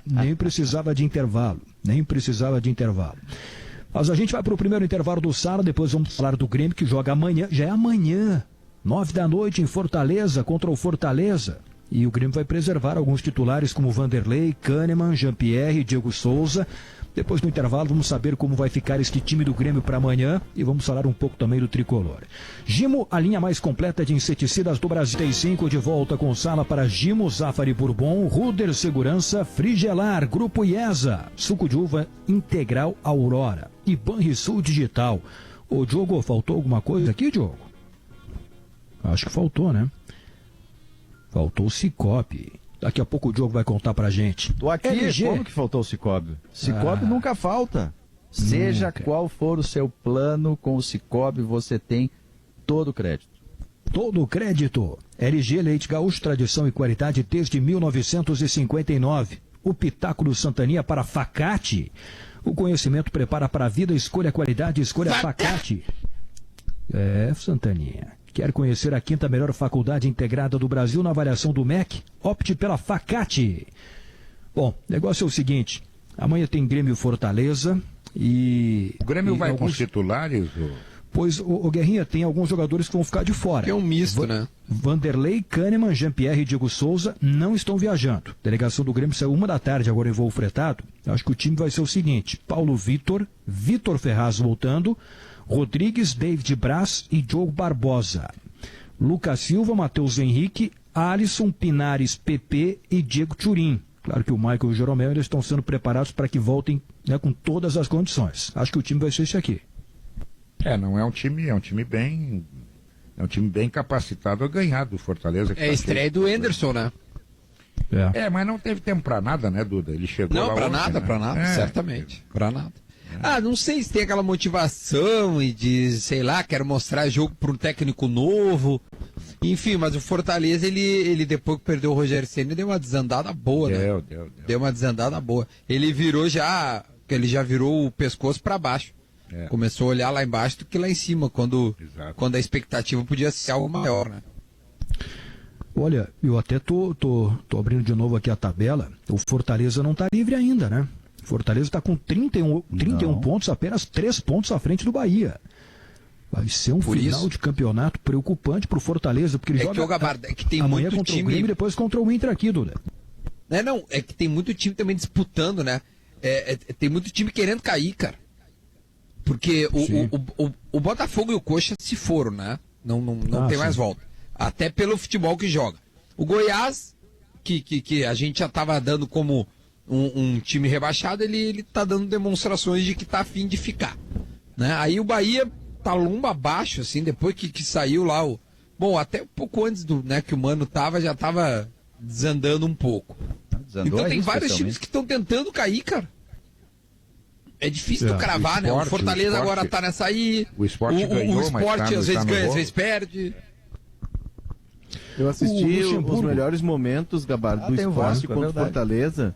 Speaker 1: Nem precisava de intervalo. Mas a gente vai para o primeiro intervalo do Sala, depois vamos falar do Grêmio, que joga amanhã. Já é amanhã, 9 da noite, em Fortaleza, contra o Fortaleza. E o Grêmio vai preservar alguns titulares como Vanderlei, Kahneman, Jean-Pierre, Diego Souza. Depois do intervalo vamos saber como vai ficar este time do Grêmio para amanhã e vamos falar um pouco também do Tricolor. Gimo, a linha mais completa de inseticidas do Brasil. 35 de volta com Sala para Gimo, Zafari Bourbon, Ruder Segurança, Frigelar, Grupo IESA, Suco de Uva Integral Aurora e Banrisul Digital. Ô Diogo, faltou alguma coisa aqui, Diogo? Acho que faltou, né? Faltou o Cicobi. Daqui a pouco o Diogo vai contar pra gente.
Speaker 3: Tô aqui, LG. Como que faltou o Cicobi? Cicobi nunca falta. Seja qual for o seu plano, com o Cicobi você tem todo o crédito.
Speaker 1: Todo o crédito. LG Leite Gaúcho, tradição e qualidade desde 1959. O Pitaco do Santaninha para Facate. O conhecimento prepara para a vida, escolha a qualidade, escolha a Facate. Santaninha. Quer conhecer a 5ª melhor faculdade integrada do Brasil na avaliação do MEC? Opte pela Facate. Bom, o negócio é o seguinte. Amanhã tem Grêmio Fortaleza e...
Speaker 2: O Grêmio vai com os titulares?
Speaker 1: Pois, o Guerrinha, tem alguns jogadores que vão ficar de fora.
Speaker 5: Que é um misto, né?
Speaker 1: Vanderlei, Kahneman, Jean-Pierre e Diego Souza não estão viajando. A delegação do Grêmio saiu 1 da tarde, agora em voo fretado. Acho que o time vai ser o seguinte. Paulo Vitor Ferraz voltando... Rodrigues, David Braz e Diogo Barbosa. Lucas Silva, Matheus Henrique, Alisson, Pinares, PP e Diego Turim. Claro que o Michael e o Jeromel eles estão sendo preparados para que voltem, né, com todas as condições. Acho que o time vai ser esse aqui.
Speaker 2: Não é um time bem... É um time bem capacitado a ganhar do Fortaleza.
Speaker 5: É a estreia do Anderson, né?
Speaker 2: Mas não teve tempo para nada, né, Duda? Ele chegou lá ontem,
Speaker 5: para nada, certamente. Para nada. Não sei se tem aquela motivação e de, sei lá, quero mostrar jogo para um técnico novo. Enfim, mas o Fortaleza, ele depois que perdeu o Rogério Ceni, deu uma desandada boa, né? Deu uma desandada boa. Ele já virou o pescoço para baixo. Começou a olhar lá embaixo do que lá em cima, quando a expectativa podia ser algo maior, né?
Speaker 1: Olha, eu até tô abrindo de novo aqui a tabela. O Fortaleza não está livre ainda, né? O Fortaleza está com 31 pontos, apenas 3 pontos à frente do Bahia. Vai ser um final de campeonato preocupante para o Fortaleza, porque ele joga
Speaker 5: que tem
Speaker 1: amanhã
Speaker 5: muito
Speaker 1: contra
Speaker 5: time...
Speaker 1: o Grêmio e depois contra o Inter aqui, Duda.
Speaker 5: É que tem muito time também disputando, né? Tem muito time querendo cair, cara. Porque o Botafogo e o Coxa se foram, né? Não tem mais volta. Até pelo futebol que joga. O Goiás, que a gente já estava dando como um time rebaixado, ele tá dando demonstrações de que tá a fim de ficar. Né? Aí o Bahia tá lomba abaixo, assim, depois que saiu lá o... Bom, até um pouco antes que o Mano já tava desandando um pouco. Então tem vários times que estão tentando cair, cara. É difícil tu cravar, né? O Fortaleza agora tá nessa aí.
Speaker 2: O Sport ganhou,
Speaker 5: o Sport às vezes ganha, às vezes perde.
Speaker 6: Eu assisti os melhores momentos, Gabardo, do Sport contra o Fortaleza.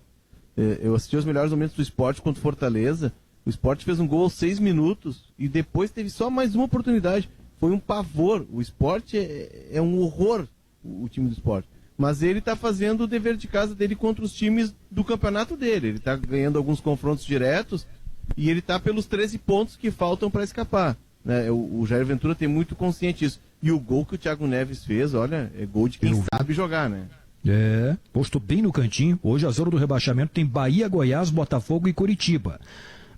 Speaker 6: Eu assisti os melhores momentos do Sport contra o Fortaleza. O Sport fez um gol aos 6 minutos e depois teve só mais uma oportunidade. Foi um pavor. O Sport é um horror, o time do Sport. Mas ele está fazendo o dever de casa dele contra os times do campeonato dele. Ele está ganhando alguns confrontos diretos e ele está pelos 13 pontos que faltam para escapar. Né? O Jair Ventura tem muito consciente disso. E o gol que o Thiago Neves fez, olha, é gol de quem sabe jogar, né?
Speaker 1: Posto bem no cantinho. Hoje a zona do rebaixamento tem Bahia, Goiás, Botafogo e Coritiba.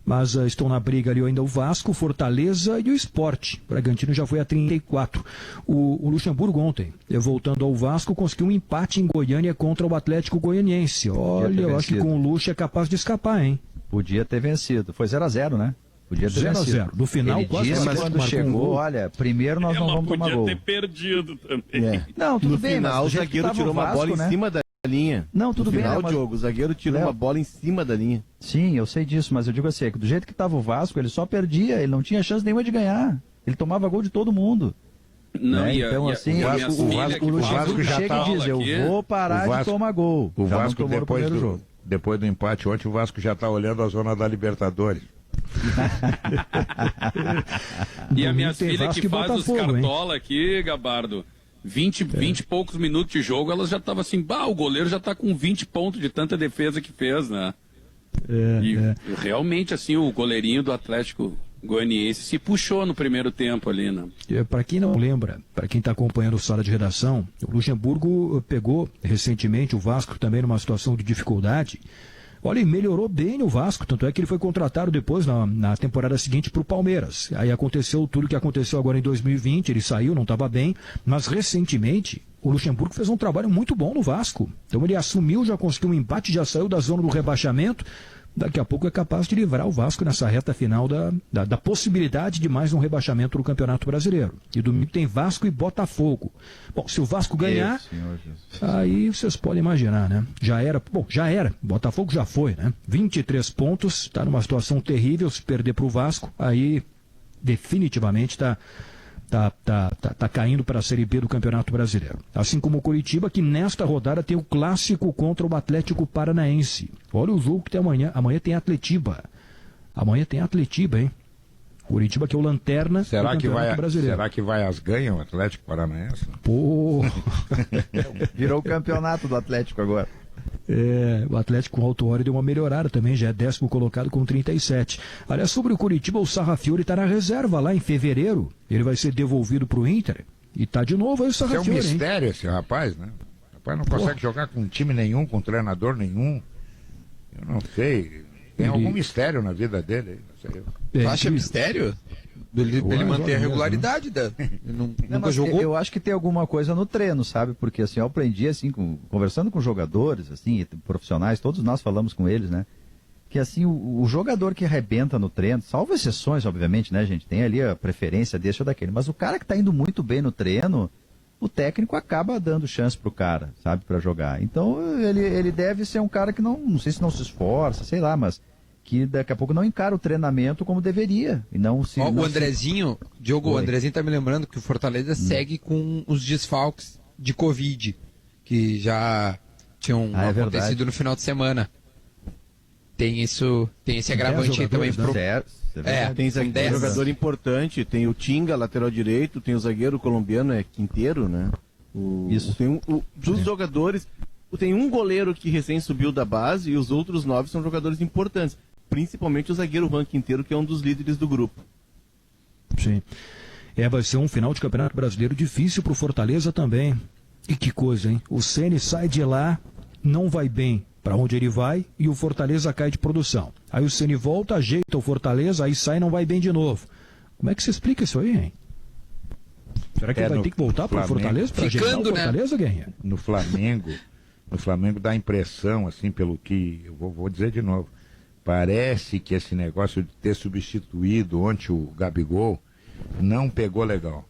Speaker 1: Mas estão na briga ali ainda o Vasco, Fortaleza e o Sport. O Bragantino já foi a 34. O Luxemburgo ontem, voltando ao Vasco, conseguiu um empate em Goiânia contra o Atlético Goianiense. Olha, eu acho que com o Luxo é capaz de escapar, hein?
Speaker 3: Podia ter vencido. Foi 0-0, né? Podia ter
Speaker 1: 0-0. No final,
Speaker 3: ele quase disse quando chegou, olha, primeiro nós não vamos tomar gol.
Speaker 4: Podia ter perdido também.
Speaker 3: Não, tudo
Speaker 6: no
Speaker 3: bem,
Speaker 6: final, o zagueiro tirou uma bola em cima da linha.
Speaker 3: Não, tudo bem,
Speaker 6: né, Diogo, o zagueiro tirou uma bola em cima da linha.
Speaker 3: Sim, eu sei disso, mas eu digo assim, do jeito que estava o Vasco, ele só perdia, ele não tinha chance nenhuma de ganhar. Ele tomava gol de todo mundo.
Speaker 4: Não,
Speaker 3: né? Então, assim, o Luxemburgo chega e diz, eu vou parar de tomar gol.
Speaker 2: O Vasco, depois do empate ontem, o Vasco já está olhando a zona da Libertadores.
Speaker 4: E a minha filha que faz os cartola aqui, Gabardo, 20 e poucos minutos de jogo, ela já estava assim, o goleiro já está com 20 pontos de tanta defesa que fez, né? Realmente, assim, o goleirinho do Atlético Goianiense se puxou no primeiro tempo ali, né?
Speaker 1: Para quem não lembra, para quem está acompanhando o Sala de Redação, o Luxemburgo pegou recentemente o Vasco também numa situação de dificuldade. Olha, e melhorou bem no Vasco, tanto é que ele foi contratado depois, na temporada seguinte, para o Palmeiras. Aí aconteceu tudo o que aconteceu agora em 2020, ele saiu, não estava bem, mas recentemente o Luxemburgo fez um trabalho muito bom no Vasco. Então ele assumiu, já conseguiu um empate, já saiu da zona do rebaixamento. Daqui a pouco é capaz de livrar o Vasco nessa reta final da possibilidade de mais um rebaixamento do Campeonato Brasileiro. E domingo tem Vasco e Botafogo. Bom, se o Vasco ganhar, aí vocês podem imaginar, né? Já era. Botafogo já foi, né? 23 pontos, está numa situação terrível. Se perder para o Vasco, aí definitivamente está caindo para a Série B do Campeonato Brasileiro. Assim como o Coritiba, que nesta rodada tem o clássico contra o Atlético Paranaense. Olha o jogo que tem amanhã. Amanhã tem Atletiba. hein? Curitiba que é o lanterna do Campeonato Brasileiro.
Speaker 2: Será que vai às ganhas o Atlético Paranaense?
Speaker 1: Pô!
Speaker 3: Virou o campeonato do Atlético agora.
Speaker 1: O Atlético com o Alto Ori deu uma melhorada também, já é 10º colocado com 37. Aliás, sobre o Curitiba, o Sarrafiori está na reserva lá em fevereiro. Ele vai ser devolvido para o Inter. E tá de novo aí o Sarrafiori.
Speaker 2: É um mistério esse rapaz, né? O rapaz não consegue jogar com time nenhum, com treinador nenhum. Eu não sei. Tem algum mistério na vida dele. Não sei.
Speaker 5: Tu acha mistério? Ele manter a regularidade, nunca jogou.
Speaker 3: Eu acho que tem alguma coisa no treino, sabe? Porque assim, eu aprendi assim, conversando com jogadores, assim, profissionais, todos nós falamos com eles, né? Que assim, o jogador que arrebenta no treino, salvo exceções, obviamente, né, gente? Tem ali a preferência desse ou daquele, mas o cara que tá indo muito bem no treino, o técnico acaba dando chance pro cara, sabe, para jogar. Então, ele deve ser um cara que não sei se não se esforça, sei lá, mas que daqui a pouco não encara o treinamento como deveria. E não se.
Speaker 5: Ó,
Speaker 3: não
Speaker 5: o Andrezinho, Diogo, o Andrezinho tá me lembrando que o Fortaleza segue com os desfalques de Covid, que já tinham acontecido no final de semana. Tem esse agravante aí também.
Speaker 6: Tem jogador importante, tem o Tinga, lateral direito, tem o zagueiro colombiano, Quinteiro, né?
Speaker 3: Isso.
Speaker 6: Dos jogadores, tem um goleiro que recém subiu da base e os outros 9 são jogadores importantes. Principalmente o zagueiro Juan Quinteiro, que é um dos líderes do grupo.
Speaker 1: Sim. Vai ser um final de Campeonato Brasileiro difícil pro Fortaleza também. E que coisa, hein? O Ceni sai de lá, não vai bem para onde ele vai e o Fortaleza cai de produção. Aí o Ceni volta, ajeita o Fortaleza, aí sai e não vai bem de novo. Como é que você explica isso aí, hein? Será que ele vai ter que voltar para o Fortaleza para ajeitar o Fortaleza, Guerrinha?
Speaker 2: No Flamengo dá a impressão, assim, pelo que eu vou dizer de novo, parece que esse negócio de ter substituído ontem o Gabigol não pegou legal.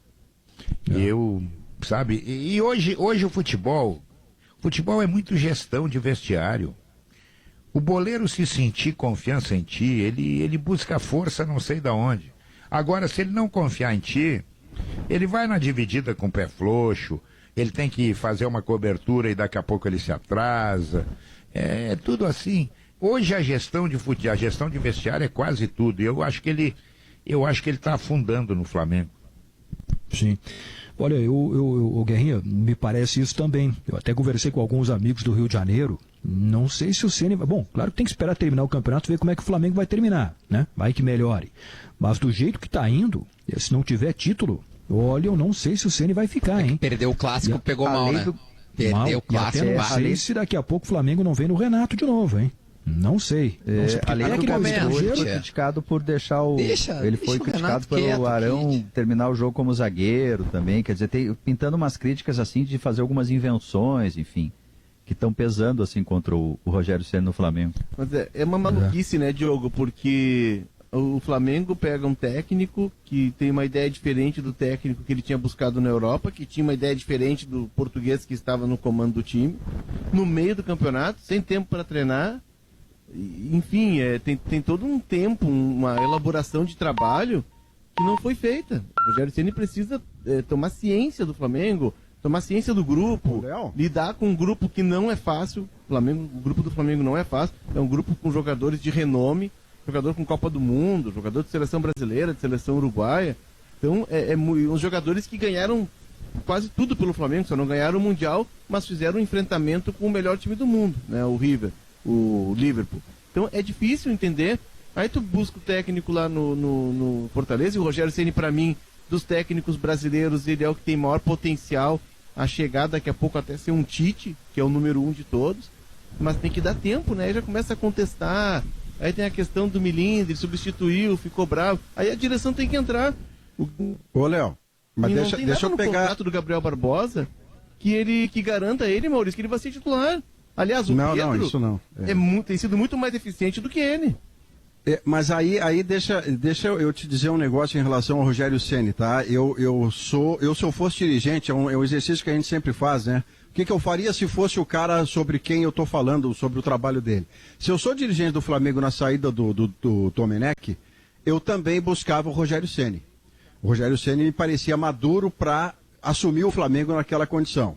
Speaker 2: Sabe, e hoje o futebol é muito gestão de vestiário. O boleiro, se sentir confiança em ti, ele busca força não sei de onde. Agora, se ele não confiar em ti, ele vai na dividida com o pé frouxo, ele tem que fazer uma cobertura e daqui a pouco ele se atrasa. É tudo assim. Hoje a gestão de vestiário é quase tudo. Eu acho que ele está afundando no Flamengo.
Speaker 1: Sim. Olha, o Guerrinha, me parece isso também. Eu até conversei com alguns amigos do Rio de Janeiro. Não sei se o Ceni vai... Bom, claro que tem que esperar terminar o campeonato e ver como é que o Flamengo vai terminar, né? Vai que melhore. Mas do jeito que está indo, se não tiver título, olha, eu não sei se o Ceni vai ficar, hein?
Speaker 5: Perdeu o clássico, pegou mal, né? Perdeu o clássico.
Speaker 1: Não sei se daqui a pouco o Flamengo não vem no Renato de novo, hein? Não sei.
Speaker 3: Além do Gabigol, foi criticado por deixar o... Ele foi criticado pelo Arão terminar o jogo como zagueiro também. Quer dizer, pintando umas críticas assim de fazer algumas invenções, enfim, que estão pesando assim contra o Rogério Ceni no Flamengo.
Speaker 6: Mas é uma maluquice, né, Diogo? Porque o Flamengo pega um técnico que tem uma ideia diferente do técnico que ele tinha buscado na Europa, que tinha uma ideia diferente do português que estava no comando do time, no meio do campeonato, sem tempo para treinar. Enfim, tem todo um tempo, uma elaboração de trabalho que não foi feita. O Rogério Ceni precisa tomar ciência do Flamengo, tomar ciência do grupo, lidar com um grupo que não é fácil. O grupo do Flamengo não é fácil, é um grupo com jogadores de renome, jogador com Copa do Mundo, jogador de seleção brasileira, de seleção uruguaia. Então, uns jogadores que ganharam quase tudo pelo Flamengo, só não ganharam o Mundial, mas fizeram um enfrentamento com o melhor time do mundo, né? O River, o Liverpool. Então é difícil entender. Aí tu busca o técnico lá no Fortaleza, e o Rogério Ceni, para mim, dos técnicos brasileiros, ele é o que tem maior potencial a chegar daqui a pouco até ser um Tite, que é o número 1 de todos, mas tem que dar tempo, né? Aí já começa a contestar, aí tem a questão do Milindre, substituiu, ficou bravo, aí a direção tem que entrar.
Speaker 7: Ô, Léo, mas deixa eu pegar...
Speaker 6: contrato do Gabriel Barbosa que garanta a ele, Maurício, que ele vai ser titular. Aliás, o Pedro
Speaker 7: isso não.
Speaker 6: tem sido muito mais eficiente do que ele.
Speaker 7: Mas aí deixa eu te dizer um negócio em relação ao Rogério Ceni, tá? Se eu fosse dirigente, é um exercício que a gente sempre faz, né? O que eu faria se fosse o cara sobre quem eu tô falando, sobre o trabalho dele? Se eu sou dirigente do Flamengo na saída do Domenech, eu também buscava o Rogério Ceni. O Rogério Ceni me parecia maduro para assumir o Flamengo naquela condição.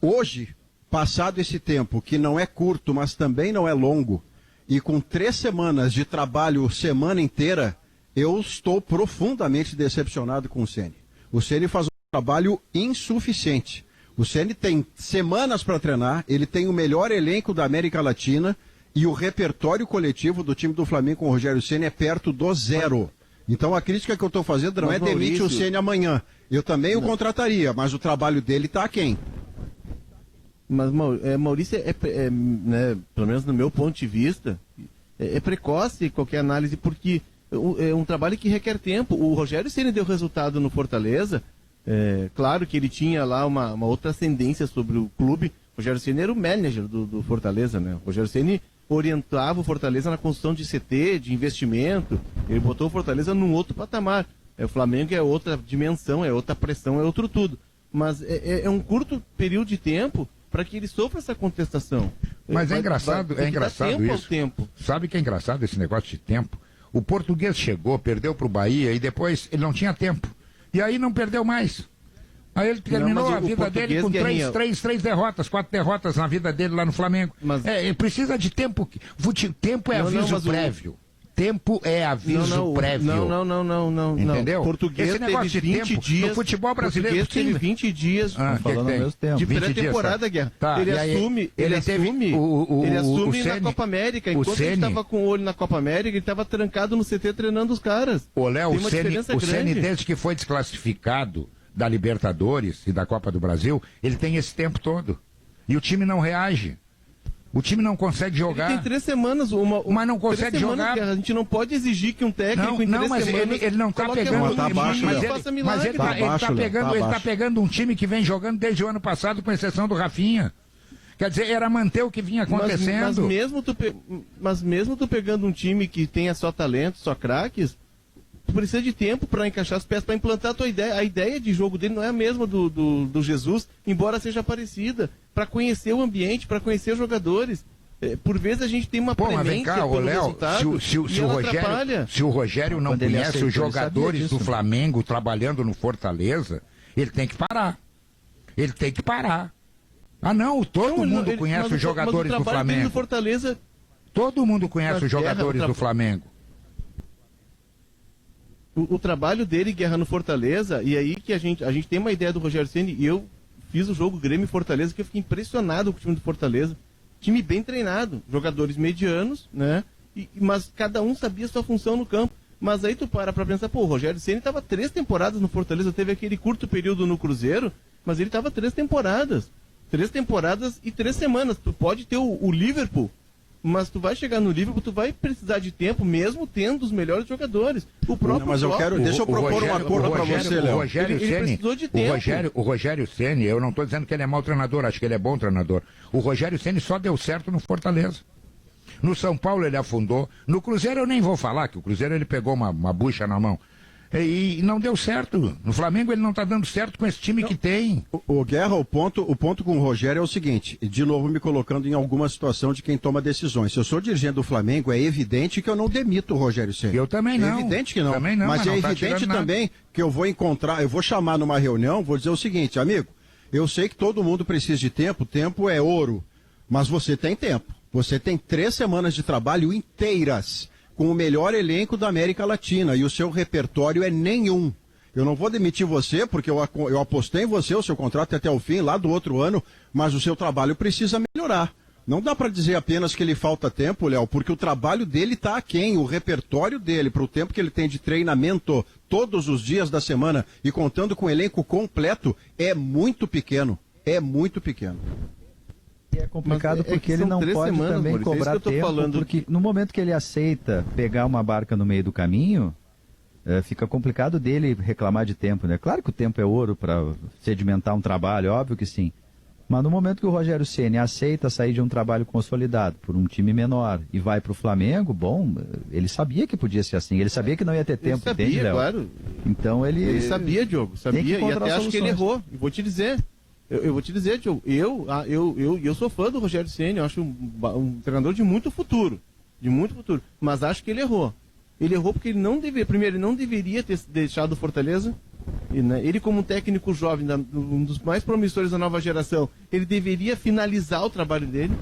Speaker 7: Hoje, passado esse tempo, que não é curto, mas também não é longo, e com 3 semanas de trabalho, semana inteira, eu estou profundamente decepcionado com o Ceni. O Ceni faz um trabalho insuficiente. O Ceni tem semanas para treinar, ele tem o melhor elenco da América Latina, e o repertório coletivo do time do Flamengo com o Rogério Ceni é perto do 0. Então a crítica que eu estou fazendo não é demite o Ceni amanhã. Eu também o contrataria, mas o trabalho dele está aquém.
Speaker 6: Mas Maurício, né, pelo menos no meu ponto de vista, é precoce qualquer análise, porque é um trabalho que requer tempo. O Rogério Ceni deu resultado no Fortaleza, claro que ele tinha lá uma outra ascendência sobre o clube. O Rogério Ceni era o manager do Fortaleza, né? O Rogério Ceni orientava o Fortaleza na construção de CT, de investimento, ele botou o Fortaleza num outro patamar. O Flamengo é outra dimensão, é outra pressão, é outro tudo. Mas é um curto período de tempo para que ele sofra essa contestação.
Speaker 2: Mas é engraçado isso.
Speaker 6: Tempo.
Speaker 2: Sabe que é engraçado esse negócio de tempo? O Português chegou, perdeu pro Bahia e depois ele não tinha tempo. E aí não perdeu mais. Aí ele terminou a vida dele com três derrotas, 4 derrotas na vida dele lá no Flamengo. Ele precisa de tempo. Tempo é aviso prévio. Tempo é aviso prévio.
Speaker 6: Não.
Speaker 2: Entendeu?
Speaker 6: Português
Speaker 2: esse negócio
Speaker 6: teve
Speaker 2: de
Speaker 6: 20
Speaker 2: tempo,
Speaker 6: dias.
Speaker 2: no futebol brasileiro
Speaker 6: Português teve 20 dias
Speaker 3: falando ao mesmo tempo.
Speaker 6: de pré-temporada, Guerra.
Speaker 2: Tá,
Speaker 6: Ele assume na Copa América. Enquanto ele estava com o olho na Copa América, ele estava trancado no CT treinando os caras.
Speaker 2: Ô, Léo, o Ceni, desde que foi desclassificado da Libertadores e da Copa do Brasil, ele tem esse tempo todo. E o time não reage. O time não consegue jogar.
Speaker 6: Ele tem 3 semanas,
Speaker 2: mas não consegue jogar.
Speaker 6: A gente não pode exigir que um técnico em 3 semanas...
Speaker 2: Ele não está pegando...
Speaker 6: Ele
Speaker 2: está pegando um time que vem jogando desde o ano passado, com exceção do Rafinha. Quer dizer, era manter o que vinha acontecendo.
Speaker 6: Mas mesmo tu pegando um time que tenha só talento, só craques, tu precisa de tempo para encaixar as peças, para implantar a tua ideia. A ideia de jogo dele não é a mesma do Jesus, embora seja parecida. Para conhecer o ambiente, para conhecer os jogadores. Por vezes a gente tem uma premência pelo resultado
Speaker 2: se o Rogério não conhece os jogadores do Flamengo trabalhando no Fortaleza, ele tem que parar. Ele tem que parar. Todo mundo conhece os jogadores do Flamengo.
Speaker 6: Fortaleza,
Speaker 2: todo mundo conhece os jogadores do Flamengo.
Speaker 6: O trabalho dele, Guerra, no Fortaleza, e aí que a gente tem uma ideia do Rogério Ceni, e eu fiz o jogo Grêmio e Fortaleza, que eu fiquei impressionado com o time do Fortaleza. Time bem treinado, jogadores medianos, né? Mas cada um sabia a sua função no campo. Mas aí tu para pensar, o Rogério Ceni estava 3 temporadas no Fortaleza, teve aquele curto período no Cruzeiro, mas ele estava 3 temporadas. 3 temporadas e 3 semanas. Tu pode ter o Liverpool, mas tu vai chegar no Liverpool, tu vai precisar de tempo, mesmo tendo os melhores jogadores. O próprio
Speaker 7: deixa eu propor uma coisa para você, Léo.
Speaker 2: O Rogério Ceni, eu não estou dizendo que ele é mau treinador, acho que ele é bom treinador. O Rogério Ceni só deu certo no Fortaleza. No São Paulo ele afundou. No Cruzeiro eu nem vou falar, que o Cruzeiro ele pegou uma bucha na mão. E não deu certo. No Flamengo ele não está dando certo com esse time que tem.
Speaker 7: O Guerra, o ponto com o Rogério é o seguinte, de novo me colocando em alguma situação de quem toma decisões. Se eu sou dirigente do Flamengo, é evidente que eu não demito o Rogério Ceni.
Speaker 2: Eu também não.
Speaker 7: É evidente que não.
Speaker 2: Também não,
Speaker 7: mas é evidente também que eu vou chamar numa reunião, vou dizer o seguinte, amigo, eu sei que todo mundo precisa de tempo é ouro, mas você tem tempo. Você tem 3 semanas de trabalho inteiras, com o melhor elenco da América Latina, e o seu repertório é nenhum. Eu não vou demitir você, porque eu apostei em você, o seu contrato é até o fim, lá do outro ano, mas o seu trabalho precisa melhorar. Não dá para dizer apenas que ele falta tempo, Léo, porque o trabalho dele está aquém, o repertório dele, para o tempo que ele tem de treinamento todos os dias da semana, e contando com o elenco completo, é muito pequeno. É muito pequeno.
Speaker 3: É complicado porque ele não pode também cobrar tempo, porque no momento que ele aceita pegar uma barca no meio do caminho, fica complicado dele reclamar de tempo, né? Claro que o tempo é ouro para sedimentar um trabalho, óbvio que sim. Mas no momento que o Rogério Ceni aceita sair de um trabalho consolidado por um time menor e vai para o Flamengo, bom, ele sabia que podia ser assim, ele sabia que não ia ter tempo,
Speaker 6: sabia,
Speaker 3: entende, Léo?
Speaker 6: Claro.
Speaker 3: Então ele
Speaker 6: sabia, Diogo, sabia, e até acho que ele errou, e vou te dizer. Eu vou te dizer, Diogo, eu sou fã do Rogério Ceni, eu acho um treinador de muito futuro, mas acho que ele errou. Ele errou porque ele não deveria ter deixado o Fortaleza. E, né, ele como um técnico jovem, um dos mais promissores da nova geração, ele deveria finalizar o trabalho dele.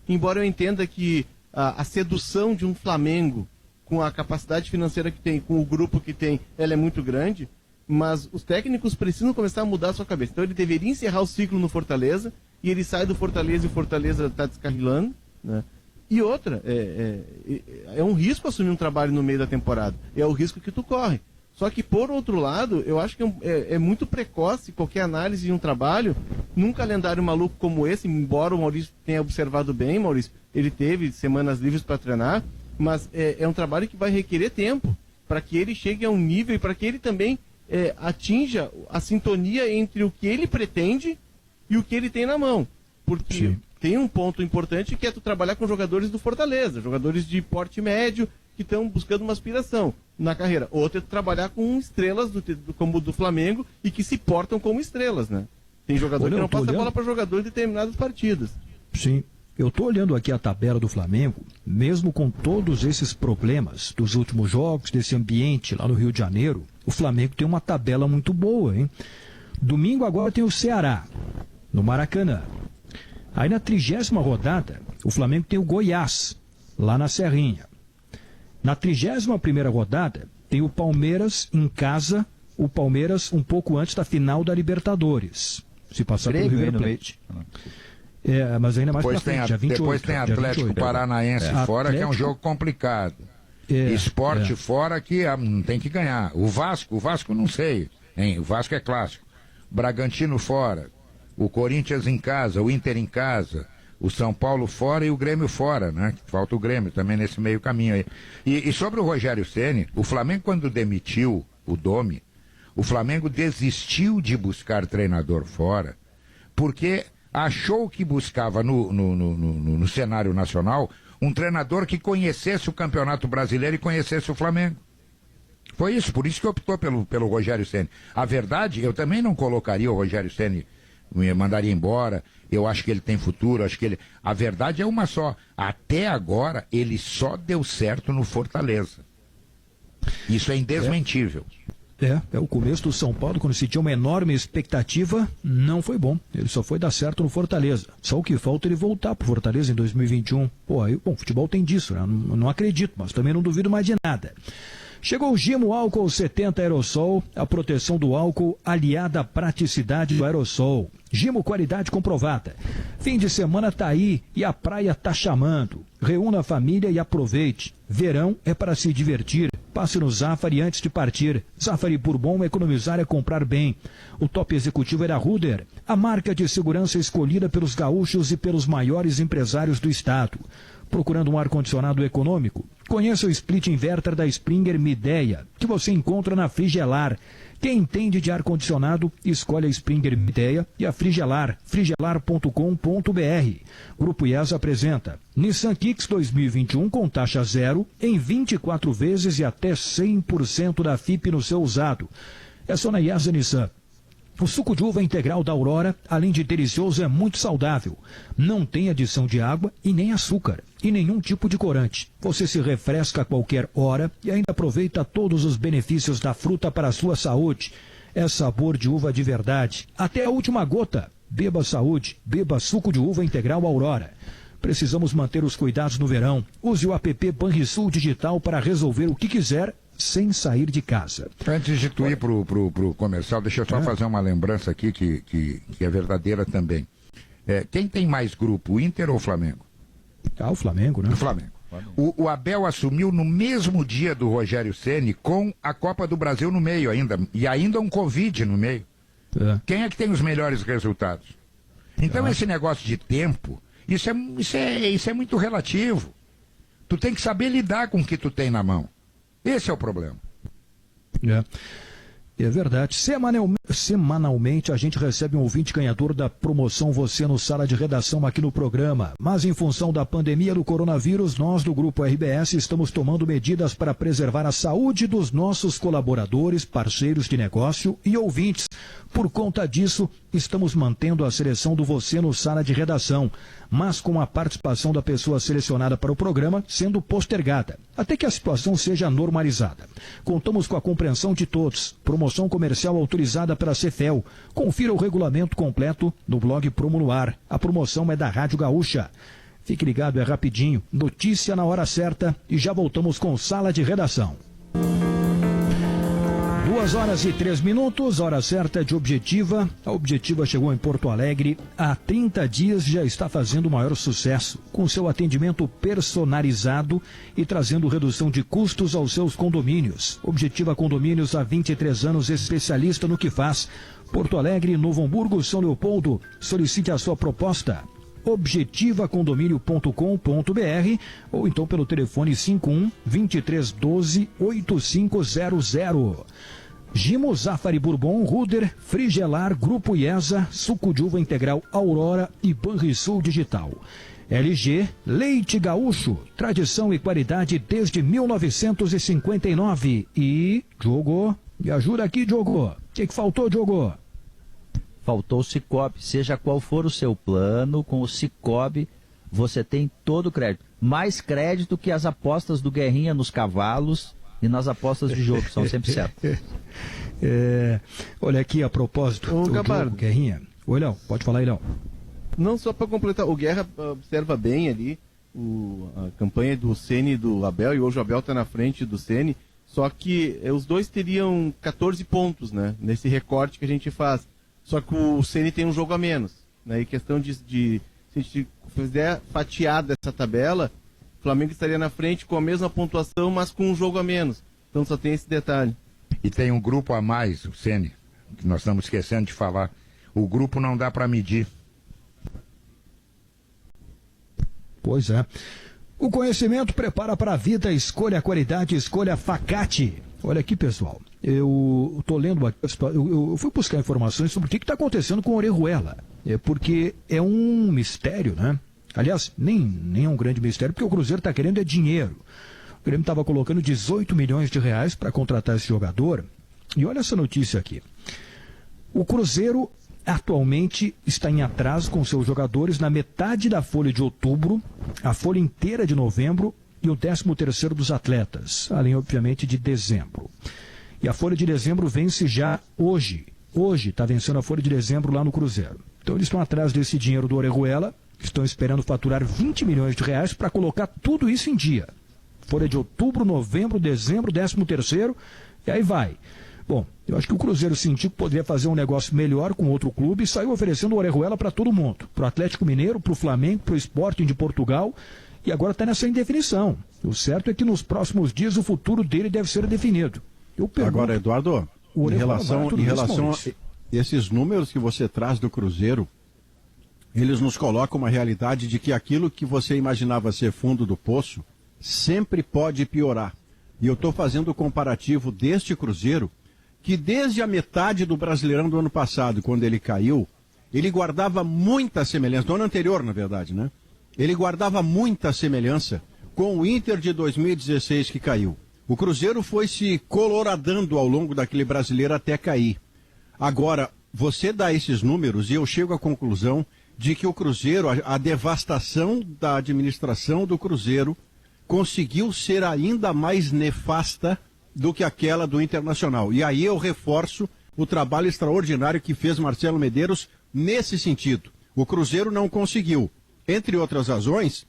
Speaker 6: Embora eu entenda que a sedução de um Flamengo, com a capacidade financeira que tem, com o grupo que tem, ela é muito grande. Mas os técnicos precisam começar a mudar a sua cabeça. Então ele deveria encerrar o ciclo no Fortaleza, e ele sai do Fortaleza e o Fortaleza está descarrilando, né? E outra, é um risco assumir um trabalho no meio da temporada. É o risco que tu corre. Só que, por outro lado, eu acho que é muito precoce qualquer análise de um trabalho num calendário maluco como esse, embora o Maurício tenha observado bem, Maurício, ele teve semanas livres para treinar, mas é um trabalho que vai requerer tempo para que ele chegue a um nível e para que ele também atinja a sintonia entre o que ele pretende e o que ele tem na mão. Porque tem um ponto importante que é tu trabalhar com jogadores do Fortaleza, jogadores de porte médio que estão buscando uma aspiração na carreira. Outro é tu trabalhar com estrelas como o do Flamengo e que se portam como estrelas, né? Tem jogador que não passa a bola para jogador em determinadas partidas.
Speaker 1: Sim. Eu estou olhando aqui a tabela do Flamengo, mesmo com todos esses problemas dos últimos jogos, desse ambiente lá no Rio de Janeiro, o Flamengo tem uma tabela muito boa, hein? Domingo agora tem o Ceará, no Maracanã. Aí na 30ª rodada, o Flamengo tem o Goiás, lá na Serrinha. Na 31ª rodada, tem o Palmeiras em casa, o Palmeiras um pouco antes da final da Libertadores. Se passar pelo River Plate. Mas ainda mais pra frente, dia 28.
Speaker 2: Depois tem Atlético Paranaense fora, que é um jogo complicado. Esporte fora, que tem que ganhar. O Vasco não sei, hein? O Vasco é clássico. Bragantino fora, o Corinthians em casa, o Inter em casa, o São Paulo fora e o Grêmio fora, né? Falta o Grêmio também nesse meio caminho aí. E sobre o Rogério Ceni, o Flamengo quando demitiu o Domi, o Flamengo desistiu de buscar treinador fora, porque achou que buscava no cenário nacional um treinador que conhecesse o Campeonato Brasileiro e conhecesse o Flamengo. Foi isso, por isso que optou pelo Rogério Ceni. A verdade, eu também não colocaria o Rogério Ceni, me mandaria embora, eu acho que ele tem futuro, acho que ele... A verdade é uma só, até agora ele só deu certo no Fortaleza. Isso é indesmentível.
Speaker 1: O começo do São Paulo, quando se tinha uma enorme expectativa, não foi bom. Ele só foi dar certo no Fortaleza. Só o que falta é ele voltar pro Fortaleza em 2021. Bom, futebol tem disso, né? Não acredito, mas também não duvido mais de nada. Chegou o Gimo Álcool 70 Aerosol, a proteção do álcool aliada à praticidade do aerosol. Gimo, qualidade comprovada. Fim de semana tá aí e a praia tá chamando. Reúna a família e aproveite. Verão é para se divertir. Passe no Zafari antes de partir. Zafari Bourbon, economizar é comprar bem. O top executivo era Ruder, a marca de segurança escolhida pelos gaúchos e pelos maiores empresários do estado. Procurando um ar-condicionado econômico? Conheça o split inverter da Springer Midea, que você encontra na Frigelar. Quem entende de ar-condicionado, escolhe a Springer Midea e a Frigelar, frigelar.com.br. Grupo IESA apresenta Nissan Kicks 2021 com taxa zero em 24 vezes e até 100% da FIP no seu usado. É só na IESA Nissan. O suco de uva integral da Aurora, além de delicioso, é muito saudável. Não tem adição de água e nem açúcar, e nenhum tipo de corante. Você se refresca a qualquer hora e ainda aproveita todos os benefícios da fruta para a sua saúde. É sabor de uva de verdade. Até a última gota. Beba saúde, beba suco de uva integral Aurora. Precisamos manter os cuidados no verão. Use o app Banrisul Digital para resolver o que quiser sem sair de casa.
Speaker 2: Antes de tu ir pro comercial, deixa eu só fazer uma lembrança aqui que é verdadeira também. Quem tem mais grupo, o Inter ou o Flamengo?
Speaker 1: O Flamengo, né?
Speaker 2: O Flamengo. O Abel assumiu no mesmo dia do Rogério Ceni com a Copa do Brasil no meio ainda, e ainda um Covid no meio. Quem é que tem os melhores resultados? Então esse negócio de tempo, isso é muito relativo. Tu tem que saber lidar com o que tu tem na mão. Esse é o problema.
Speaker 1: É verdade. Semanalmente a gente recebe um ouvinte ganhador da promoção Você no Sala de Redação aqui no programa. Mas em função da pandemia do coronavírus, nós do Grupo RBS estamos tomando medidas para preservar a saúde dos nossos colaboradores, parceiros de negócio e ouvintes. Por conta disso, estamos mantendo a seleção do Você no Sala de Redação, mas com a participação da pessoa selecionada para o programa sendo postergada, até que a situação seja normalizada. Contamos com a compreensão de todos. Promoção comercial autorizada pela Cefel. Confira o regulamento completo no blog Promo no Ar. A promoção é da Rádio Gaúcha. Fique ligado, é rapidinho. Notícia na hora certa e já voltamos com Sala de Redação. 2h03, hora certa de Objetiva. A Objetiva chegou em Porto Alegre há 30 dias e já está fazendo o maior sucesso, com seu atendimento personalizado e trazendo redução de custos aos seus condomínios. Objetiva Condomínios há 23 anos, especialista no que faz. Porto Alegre, Novo Hamburgo, São Leopoldo. Solicite a sua proposta. objetivacondomínio.com.br ou então pelo telefone 51 2312 8500. Gimo, Zafari Bourbon, Ruder, Frigelar, Grupo IESA, Suco de Uva Integral Aurora e Banrisul Digital. LG, Leite Gaúcho, tradição e qualidade desde 1959. E, Diogo, me ajuda aqui, Diogo. O que faltou, Diogo?
Speaker 3: Faltou o Cicobi. Seja qual for o seu plano, com o Cicobi
Speaker 8: você tem todo o crédito. Mais crédito que as apostas do Guerrinha nos cavalos e nas apostas de jogo, são sempre certas.
Speaker 1: Olha aqui a propósito,
Speaker 6: o
Speaker 1: Guerrinha. Oi, Léo, pode falar aí, Léo.
Speaker 6: Não, só para completar, o Guerra observa bem ali a campanha do Ceni e do Abel, e hoje o Abel está na frente do Ceni, só que os dois teriam 14 pontos, né, nesse recorte que a gente faz. Só que o Ceni tem um jogo a menos, né, e questão de se a gente fizer fatiada essa tabela, o Flamengo estaria na frente com a mesma pontuação, mas com um jogo a menos. Então só tem esse detalhe.
Speaker 2: E tem um grupo a mais, o Ceni, que nós estamos esquecendo de falar. O grupo não dá para medir.
Speaker 1: Pois é. O conhecimento prepara para a vida, escolha a qualidade, escolha a Facate. Olha aqui, pessoal, eu estou lendo aqui, eu fui buscar informações sobre o que está acontecendo com o Orejuela. Porque é um mistério, né? Aliás, nem é um grande mistério, porque o Cruzeiro está querendo dinheiro. O Grêmio estava colocando 18 milhões de reais para contratar esse jogador. E olha essa notícia aqui. O Cruzeiro atualmente está em atraso com seus jogadores na metade da folha de outubro, a folha inteira de novembro e o 13º dos atletas, além, obviamente, de dezembro. E a folha de dezembro vence já hoje. Hoje está vencendo a folha de dezembro lá no Cruzeiro. Então eles estão atrás desse dinheiro do Orejuela, estão esperando faturar 20 milhões de reais para colocar tudo isso em dia. Folha de outubro, novembro, dezembro, 13º, e aí vai. Bom, eu acho que o Cruzeiro sentiu que poderia fazer um negócio melhor com outro clube e saiu oferecendo o Orejuela para todo mundo. Para o Atlético Mineiro, para o Flamengo, para o Sporting de Portugal, e agora está nessa indefinição. O certo é que nos próximos dias o futuro dele deve ser definido.
Speaker 7: Agora, Eduardo, em relação a esses números que você traz do Cruzeiro, eles nos colocam uma realidade de que aquilo que você imaginava ser fundo do poço sempre pode piorar. E eu estou fazendo o comparativo deste Cruzeiro, que desde a metade do Brasileirão do ano passado, quando ele caiu, ele guardava muita semelhança, do ano anterior, na verdade, né? Ele guardava muita semelhança com o Inter de 2016 que caiu. O Cruzeiro foi se coloradando ao longo daquele brasileiro até cair. Agora, você dá esses números e eu chego à conclusão de que o Cruzeiro, a devastação da administração do Cruzeiro, conseguiu ser ainda mais nefasta do que aquela do Internacional. E aí eu reforço o trabalho extraordinário que fez Marcelo Medeiros nesse sentido. O Cruzeiro não conseguiu, entre outras razões,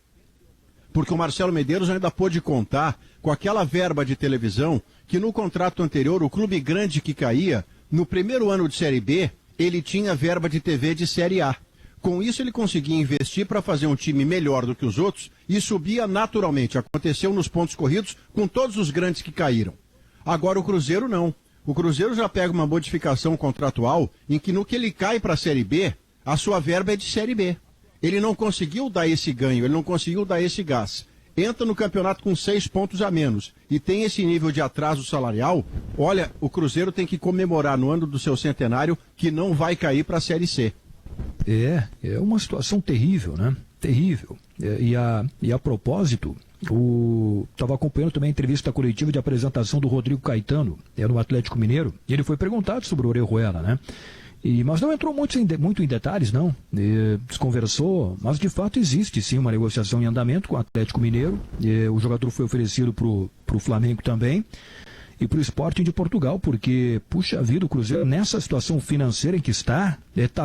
Speaker 7: porque o Marcelo Medeiros ainda pôde contar com aquela verba de televisão que no contrato anterior, o clube grande que caía, no primeiro ano de Série B, ele tinha verba de TV de Série A. Com isso ele conseguia investir para fazer um time melhor do que os outros e subia naturalmente. Aconteceu nos pontos corridos com todos os grandes que caíram. Agora o Cruzeiro não. O Cruzeiro já pega uma modificação contratual em que no que ele cai para a Série B, a sua verba é de Série B. Ele não conseguiu dar esse ganho, ele não conseguiu dar esse gás. Entra no campeonato com 6 pontos a menos e tem esse nível de atraso salarial. Olha, o Cruzeiro tem que comemorar no ano do seu centenário que não vai cair para a Série C.
Speaker 1: É uma situação terrível, né? Terrível. E a propósito, estava acompanhando também a entrevista coletiva de apresentação do Rodrigo Caetano, no Atlético Mineiro, e ele foi perguntado sobre o Orejuela, né? Mas não entrou muito em detalhes, não. Desconversou, mas de fato existe sim uma negociação em andamento com o Atlético Mineiro. O jogador foi oferecido para o Flamengo também e para o Sporting de Portugal, porque, puxa vida, o Cruzeiro, nessa situação financeira em que está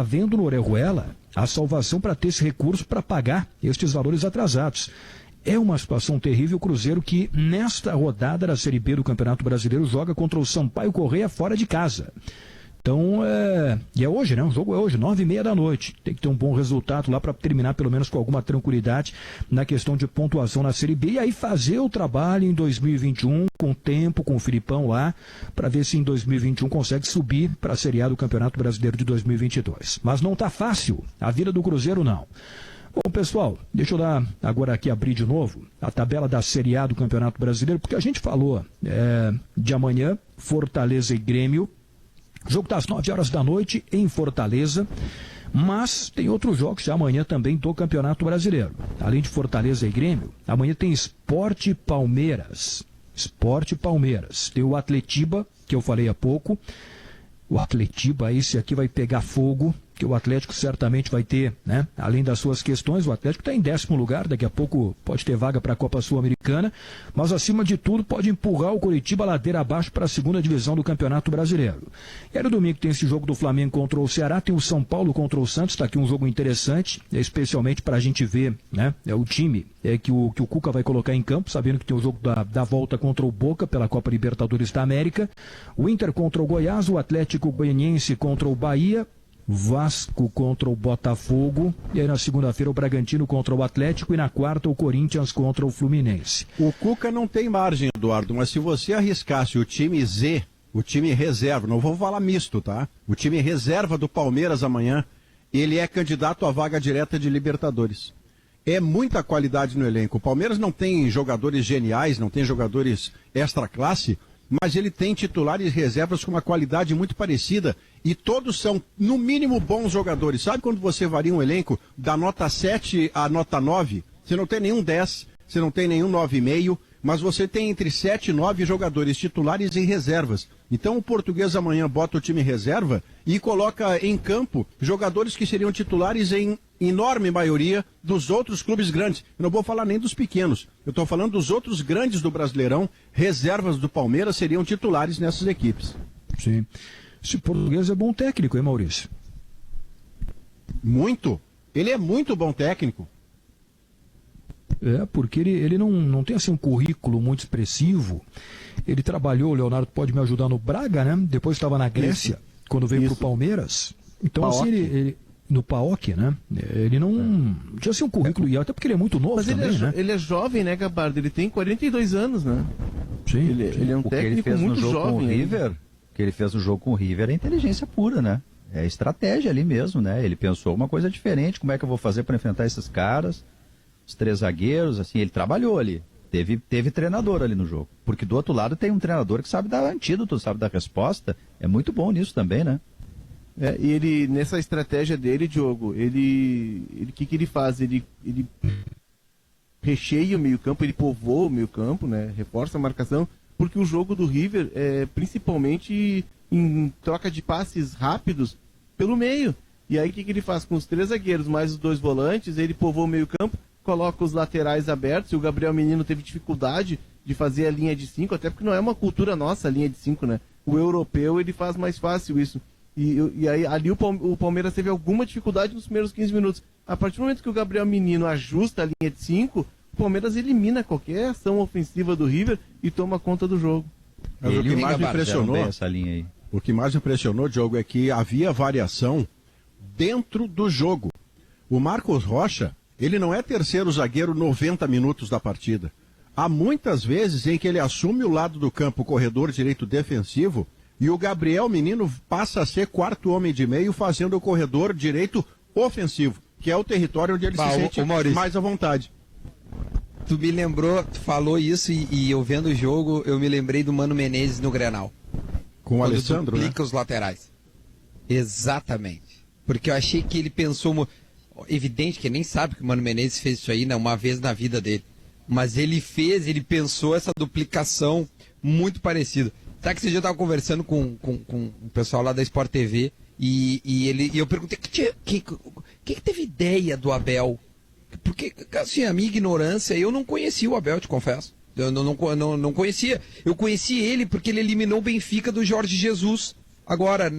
Speaker 1: vendo no Orejuela a salvação para ter esse recurso para pagar estes valores atrasados. É uma situação terrível. O Cruzeiro que, nesta rodada da Série B do Campeonato Brasileiro, joga contra o Sampaio Corrêa fora de casa. Então, e é hoje, né? O jogo é hoje, 9h30 da noite. Tem que ter um bom resultado lá para terminar, pelo menos com alguma tranquilidade na questão de pontuação na Série B. E aí fazer o trabalho em 2021, com tempo, com o Filipão lá, para ver se em 2021 consegue subir para a Série A do Campeonato Brasileiro de 2022. Mas não está fácil. A vida do Cruzeiro, não. Bom, pessoal, deixa eu agora aqui abrir de novo a tabela da Série A do Campeonato Brasileiro, porque a gente falou de amanhã, Fortaleza e Grêmio. O jogo está às 9h da noite em Fortaleza, mas tem outros jogos já amanhã também do Campeonato Brasileiro. Além de Fortaleza e Grêmio, amanhã tem Sport e Palmeiras. Sport e Palmeiras. Tem o Atletiba, que eu falei há pouco. O Atletiba, esse aqui vai pegar fogo. que o Atlético certamente vai ter, né? Além das suas questões, o Atlético está em 10º lugar, daqui a pouco pode ter vaga para a Copa Sul-Americana, mas acima de tudo pode empurrar o Coritiba ladeira abaixo para a 2ª divisão do Campeonato Brasileiro. E aí no domingo tem esse jogo do Flamengo contra o Ceará, tem o São Paulo contra o Santos, está aqui um jogo interessante, especialmente para a gente ver, né? É o time que o Cuca vai colocar em campo, sabendo que tem o jogo da volta contra o Boca pela Copa Libertadores da América, o Inter contra o Goiás, o Atlético Goianiense contra o Bahia, Vasco contra o Botafogo, e aí na segunda-feira o Bragantino contra o Atlético e na quarta o Corinthians contra o Fluminense.
Speaker 7: O Cuca não tem margem, Eduardo, mas se você arriscasse o time Z, o time reserva, não vou falar misto, tá? O time reserva do Palmeiras amanhã, ele é candidato à vaga direta de Libertadores. É muita qualidade no elenco. O Palmeiras não tem jogadores geniais, não tem jogadores extra classe, mas ele tem titulares e reservas com uma qualidade muito parecida e todos são, no mínimo, bons jogadores. Sabe quando você varia um elenco da nota 7 à nota 9? Você não tem nenhum 10, você não tem nenhum 9,5, mas você tem entre 7 e 9 jogadores titulares e reservas. Então o Português amanhã bota o time reserva e coloca em campo jogadores que seriam titulares em enorme maioria dos outros clubes grandes. Eu não vou falar nem dos pequenos, eu estou falando dos outros grandes do Brasileirão, reservas do Palmeiras seriam titulares nessas equipes.
Speaker 1: Sim. Esse Português é bom técnico, hein, Maurício?
Speaker 7: Muito. Ele é muito bom técnico.
Speaker 1: É, porque ele não tem assim um currículo muito expressivo. Ele trabalhou, o Leonardo pode me ajudar, no Braga, né? Depois estava na Grécia, quando veio para o Palmeiras. Então,
Speaker 6: PAOK.
Speaker 1: assim, ele no PAOK, né? Ele não tinha assim um currículo, e até porque ele é muito novo.
Speaker 6: Mas
Speaker 1: também,
Speaker 6: ele,
Speaker 1: né?
Speaker 6: ele é jovem, né, Gabardo? Ele tem 42 anos, né?
Speaker 1: Sim,
Speaker 6: Ele é um
Speaker 3: O que ele
Speaker 6: técnico
Speaker 3: fez no
Speaker 6: muito
Speaker 3: jogo com o
Speaker 6: jovem.
Speaker 3: River, que ele fez no jogo com o River é inteligência pura, né? É estratégia ali mesmo, né? Ele pensou uma coisa diferente, como é que eu vou fazer para enfrentar esses caras, os 3 zagueiros, assim, ele trabalhou ali. Teve treinador ali no jogo. Porque do outro lado tem um treinador que sabe dar antídoto, sabe dar resposta. É muito bom nisso também, né?
Speaker 6: É, e ele, nessa estratégia dele, Diogo, ele que ele faz? Ele recheia o meio-campo, ele povoa o meio-campo, né? Reforça a marcação, porque o jogo do River é principalmente em troca de passes rápidos pelo meio. E aí o que ele faz? Com os 3 zagueiros mais os 2 volantes, ele povoa o meio-campo, coloca os laterais abertos, e o Gabriel Menino teve dificuldade de fazer a linha de 5, até porque não é uma cultura nossa a linha de 5, né? O europeu, ele faz mais fácil isso. E aí ali o Palmeiras teve alguma dificuldade nos primeiros 15 minutos. A partir do momento que o Gabriel Menino ajusta a linha de 5, o Palmeiras elimina qualquer ação ofensiva do River e toma conta do jogo.
Speaker 7: Mas o que mais me impressionou,
Speaker 3: essa linha aí.
Speaker 7: o que mais me impressionou, Diogo, é que havia variação dentro do jogo. O Marcos Rocha, ele não é terceiro zagueiro 90 minutos da partida. Há muitas vezes em que ele assume o lado do campo, o corredor direito defensivo, e o Gabriel Menino passa a ser 4º homem de meio, fazendo o corredor direito ofensivo, que é o território onde ele se sente mais à vontade.
Speaker 5: Tu me lembrou, tu falou isso e eu vendo o jogo, eu me lembrei do Mano Menezes no Grenal.
Speaker 7: Com o Alessandro, né?
Speaker 5: Duplica os laterais. Exatamente. Porque eu achei que ele pensou... Evidente que nem sabe que o Mano Menezes fez isso aí, né, uma vez na vida dele. Mas ele pensou essa duplicação muito parecida. Sabe que esse dia eu estava conversando com o pessoal lá da Sport TV e eu perguntei quem teve ideia do Abel? Porque, assim, a minha ignorância, eu não conhecia o Abel, te confesso. Eu não conhecia. Eu conheci ele porque ele eliminou o Benfica do Jorge Jesus. Agora,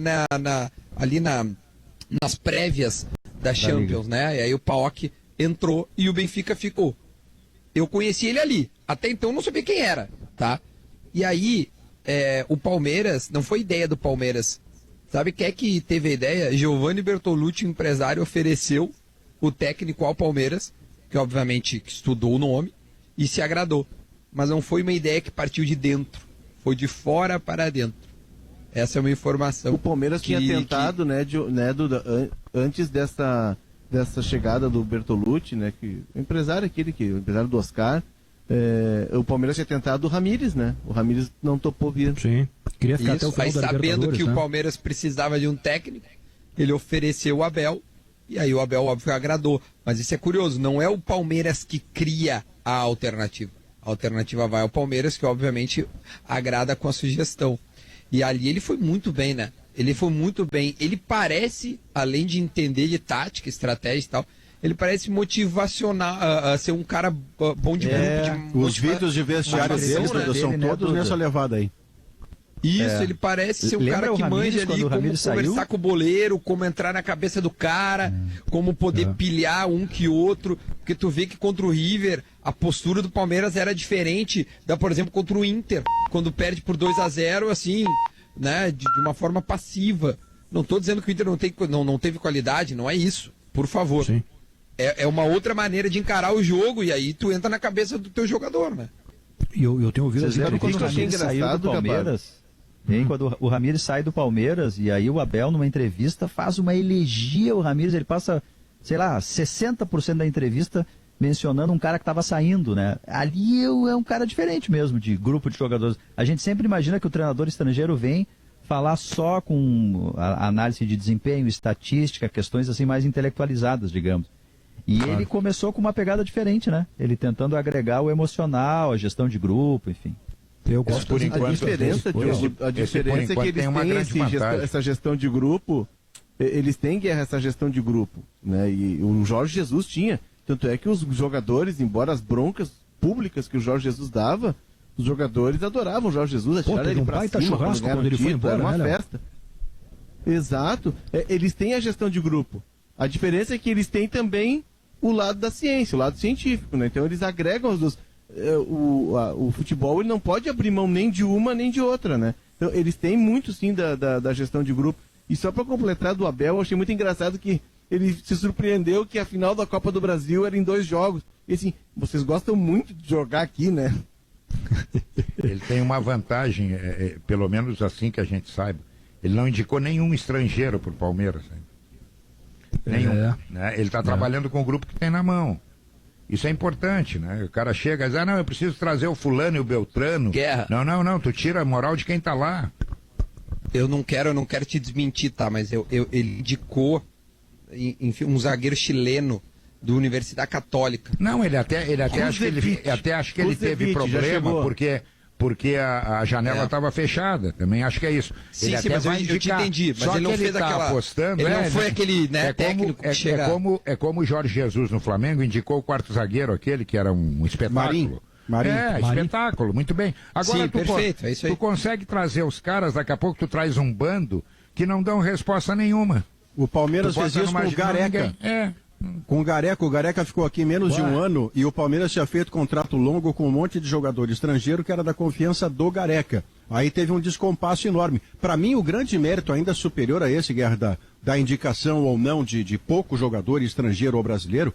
Speaker 5: ali nas prévias da Champions, né? E aí o PAOK entrou e o Benfica ficou. Eu conheci ele ali. Até então eu não sabia quem era, tá? E aí, o Palmeiras, não foi ideia do Palmeiras. Sabe quem é que teve a ideia? Giovanni Bertolucci, o empresário, ofereceu o técnico ao Palmeiras, que obviamente estudou o nome, e se agradou. Mas não foi uma ideia que partiu de dentro. Foi de fora para dentro. Essa é uma informação.
Speaker 6: O Palmeiras tinha tentado, antes dessa chegada do Bertolucci, né? Que, o empresário o empresário do Oscar, o Palmeiras tinha tentado o Ramírez, né? O Ramírez não topou vir.
Speaker 1: Sim. Queria ficar
Speaker 5: isso,
Speaker 1: até o final
Speaker 5: mas sabendo que
Speaker 1: né?
Speaker 5: o Palmeiras precisava de um técnico, ele ofereceu o Abel, e aí o Abel, óbvio, agradou. Mas isso é curioso, não é o Palmeiras que cria a alternativa. A alternativa vai ao Palmeiras, que obviamente agrada com a sugestão. E ali ele foi muito bem, né? Ele foi muito bem. Ele parece, além de entender de tática, estratégia e tal, ele parece motivacional, a ser um cara bom de grupo.
Speaker 7: Os vídeos de vestiário deles, né? São todos nessa levada aí.
Speaker 5: Isso, ele parece ser um cara que manja ali como conversar com o boleiro, como entrar na cabeça do cara, como poder pilhar um que outro, porque tu vê que contra o River a postura do Palmeiras era diferente da, por exemplo, contra o Inter, quando perde por 2-0, assim, né, de uma forma passiva. Não tô dizendo que o Inter não teve qualidade, não é isso, por favor.
Speaker 1: Sim.
Speaker 5: É uma outra maneira de encarar o jogo e aí tu entra na cabeça do teu jogador, né?
Speaker 1: E eu tenho ouvido
Speaker 3: Vocês lembram quando o Ramires saiu do Palmeiras? Quando o Ramires sai do Palmeiras, e aí o Abel, numa entrevista, faz uma elegia ao Ramires, ele passa, sei lá, 60% da entrevista mencionando um cara que estava saindo, né? Ali é um cara diferente mesmo, de grupo de jogadores. A gente sempre imagina que o treinador estrangeiro vem falar só com a análise de desempenho, estatística, questões assim mais intelectualizadas, digamos. E ele começou com uma pegada diferente, né? Ele tentando agregar o emocional, a gestão de grupo, enfim.
Speaker 1: Eu gosto
Speaker 6: por enquanto, a diferença é que eles têm essa gestão de grupo, eles têm essa gestão de grupo, né? E o Jorge Jesus tinha. Tanto é que os jogadores, embora as broncas públicas que o Jorge Jesus dava, os jogadores adoravam o Jorge Jesus, atiraram ele pra cima
Speaker 1: churrasco quando ele foi embora,
Speaker 6: era uma festa. Exato. Eles têm a gestão de grupo. A diferença é que eles têm também o lado da ciência, o lado científico, né? Então eles agregam os dois. O futebol ele não pode abrir mão nem de uma nem de outra, né? Então eles têm muito sim da gestão de grupo. E só para completar do Abel, eu achei muito engraçado que ele se surpreendeu que a final da Copa do Brasil era em 2 jogos. E assim, vocês gostam muito de jogar aqui, né?
Speaker 2: Ele tem uma vantagem, pelo menos assim que a gente saiba. Ele não indicou nenhum estrangeiro para o Palmeiras. Nenhum. Né? Ele está trabalhando com o grupo que tem na mão. Isso é importante, né? O cara chega e diz, eu preciso trazer o fulano e o Beltrano.
Speaker 5: Guerra.
Speaker 2: Não, tu tira a moral de quem tá lá.
Speaker 5: Eu não quero te desmentir, tá? Mas ele indicou, enfim, um zagueiro chileno da Universidade Católica.
Speaker 2: Não, ele até acho que ele teve problema, porque a janela estava fechada. Também acho que é isso.
Speaker 5: Sim,
Speaker 2: ele
Speaker 5: mas eu te entendi. Mas ele não fez aquela...
Speaker 2: apostando.
Speaker 5: Ele não foi aquele técnico que chega...
Speaker 2: É como o Jorge Jesus no Flamengo indicou o quarto zagueiro, aquele que era um espetáculo.
Speaker 7: Marinho.
Speaker 2: Espetáculo, muito bem. Agora
Speaker 5: sim, perfeito, é isso aí.
Speaker 2: Tu consegue trazer os caras, daqui a pouco tu traz um bando que não dão resposta nenhuma.
Speaker 7: O Palmeiras fez isso com o Gareca. Com o Gareca ficou aqui menos de um ano e o Palmeiras tinha feito contrato longo com um monte de jogador estrangeiro que era da confiança do Gareca. Aí teve um descompasso enorme. Para mim, o grande mérito ainda superior a esse, Guerra, da indicação ou não de pouco jogador estrangeiro ou brasileiro,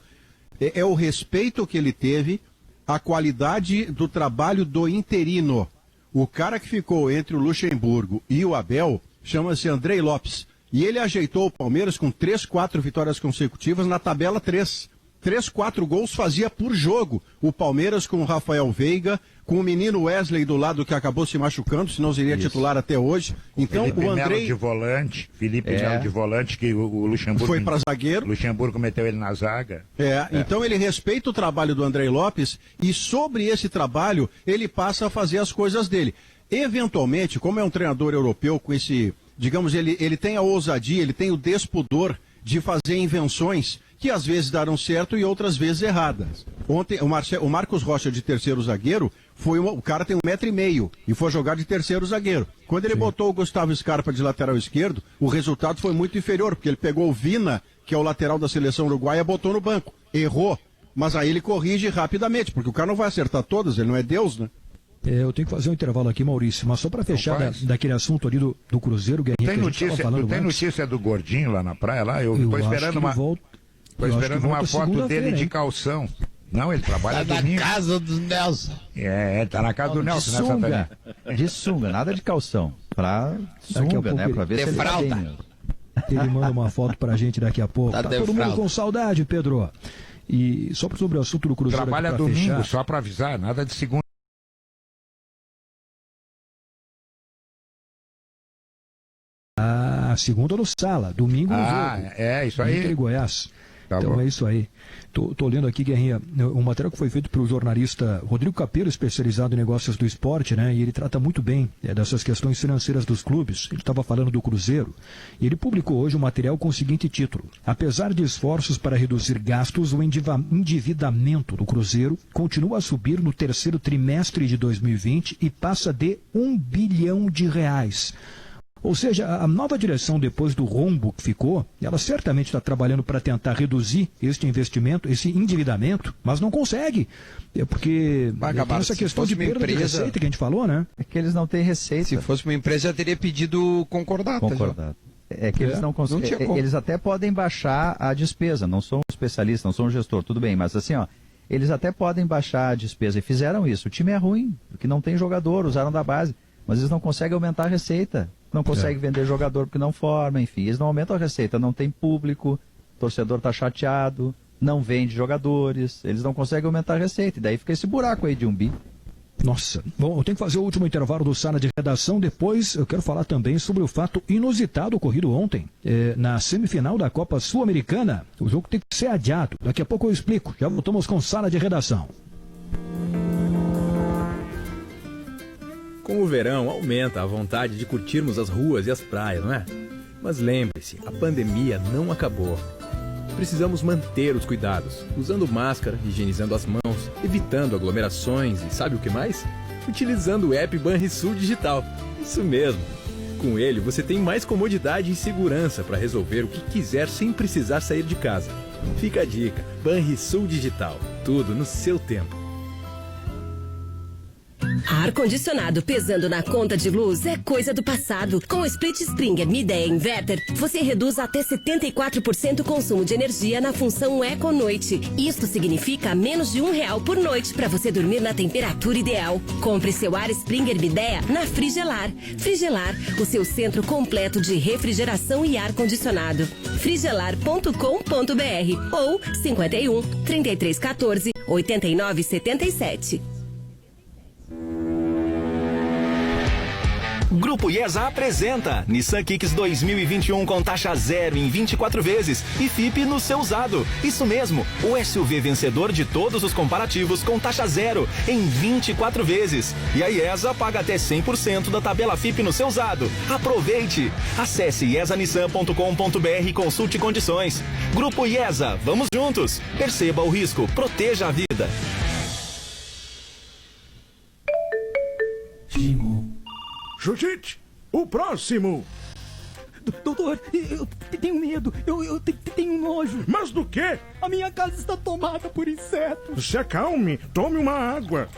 Speaker 7: é o respeito que ele teve à qualidade do trabalho do interino. O cara que ficou entre o Luxemburgo e o Abel chama-se Andrei Lopes. E ele ajeitou o Palmeiras com 3, 4 vitórias consecutivas na tabela 3. 3, 4 gols fazia por jogo. O Palmeiras com o Rafael Veiga, com o menino Wesley do lado que acabou se machucando, senão seria titular até hoje. Então
Speaker 2: Felipe
Speaker 7: o Andrei
Speaker 2: Melo de volante, Melo de volante, que o Luxemburgo
Speaker 7: foi para zagueiro.
Speaker 2: O Luxemburgo meteu ele na zaga.
Speaker 7: Então ele respeita o trabalho do Andrei Lopes e sobre esse trabalho ele passa a fazer as coisas dele. Eventualmente, como é um treinador europeu com esse, digamos, ele tem a ousadia, ele tem o despudor de fazer invenções que às vezes deram certo e outras vezes erradas. Ontem, o Marcos Rocha, de terceiro zagueiro, o cara tem 1,5 m e foi jogar de terceiro zagueiro. Quando ele botou o Gustavo Scarpa de lateral esquerdo, o resultado foi muito inferior, porque ele pegou o Vina, que é o lateral da seleção uruguaia, botou no banco. Errou, mas aí ele corrige rapidamente, porque o cara não vai acertar todas, ele não é Deus, né?
Speaker 1: Eu tenho que fazer um intervalo aqui, Maurício, mas só para fechar daquele assunto ali do Cruzeiro, Guerrinha,
Speaker 2: tem notícia do Gordinho lá na praia, lá? Eu tô esperando uma foto dele de calção. Não, ele trabalha domingo.
Speaker 8: Tá na casa dos Nelson.
Speaker 2: Tá na casa do Nelson,
Speaker 3: nessa também. De sunga, nada de calção. Pra sunga, né? Pra ver se ele tem.
Speaker 1: Ele manda uma foto pra gente daqui a pouco. Tá todo mundo com saudade, Pedro. E só sobre o assunto do Cruzeiro.
Speaker 2: Trabalha domingo, só pra avisar, nada de segunda.
Speaker 1: Segunda no Sala, domingo no jogo.
Speaker 2: Isso aí.
Speaker 1: Inter e Goiás. Então é isso aí. Tô lendo aqui, Guerrinha, um material que foi feito pelo jornalista Rodrigo Capello, especializado em negócios do esporte, né? E ele trata muito bem dessas questões financeiras dos clubes. Ele estava falando do Cruzeiro e ele publicou hoje um material com o seguinte título: apesar de esforços para reduzir gastos, o endividamento do Cruzeiro continua a subir no terceiro trimestre de 2020 e passa de R$1 bilhão. Ou seja, a nova direção, depois do rombo que ficou, ela certamente está trabalhando para tentar reduzir este investimento, esse endividamento, mas não consegue. É porque tem essa questão de perda de receita que a gente falou, né?
Speaker 3: É que eles não têm receita.
Speaker 5: Se fosse uma empresa, já teria pedido concordata.
Speaker 3: É que eles não conseguem. Eles até podem baixar a despesa. Não sou um especialista, não sou um gestor, tudo bem. Mas assim, eles até podem baixar a despesa e fizeram isso. O time é ruim, porque não tem jogador, usaram da base. Mas eles não conseguem aumentar a receita. Não conseguem vender jogador porque não forma, enfim. Eles não aumentam a receita, não tem público, o torcedor está chateado, não vende jogadores, eles não conseguem aumentar a receita. E daí fica esse buraco aí de R$1 bi.
Speaker 1: Nossa. Bom, eu tenho que fazer o último intervalo do Sala de Redação. Depois eu quero falar também sobre o fato inusitado ocorrido ontem, na semifinal da Copa Sul-Americana. O jogo tem que ser adiado. Daqui a pouco eu explico. Já voltamos com Sala de Redação.
Speaker 9: Com o verão, aumenta a vontade de curtirmos as ruas e as praias, não é? Mas lembre-se, a pandemia não acabou. Precisamos manter os cuidados, usando máscara, higienizando as mãos, evitando aglomerações e sabe o que mais? Utilizando o app Banrisul Digital. Isso mesmo. Com ele, você tem mais comodidade e segurança para resolver o que quiser sem precisar sair de casa. Fica a dica, Banrisul Digital. Tudo no seu tempo.
Speaker 10: Ar-condicionado pesando na conta de luz é coisa do passado. Com o Split Springer Midea Inverter, você reduz até 74% o consumo de energia na função Eco-Noite. Isto significa menos de R$1 por noite para você dormir na temperatura ideal. Compre seu Ar Springer Midea na Frigelar. Frigelar, o seu centro completo de refrigeração e ar-condicionado. frigelar.com.br ou 51 3314 8977.
Speaker 11: Grupo IESA apresenta Nissan Kicks 2021 com taxa zero em 24 vezes e FIP no seu usado. Isso mesmo, o SUV vencedor de todos os comparativos com taxa zero em 24 vezes. E a IESA paga até 100% da tabela FIP no seu usado. Aproveite! Acesse iesanissan.com.br e consulte condições. Grupo IESA, vamos juntos! Perceba o risco, proteja a vida.
Speaker 12: Judite, o próximo.
Speaker 13: Doutor, eu tenho medo, eu tenho nojo.
Speaker 12: Mas do quê?
Speaker 13: A minha casa está tomada por insetos.
Speaker 12: Se acalme, tome uma água.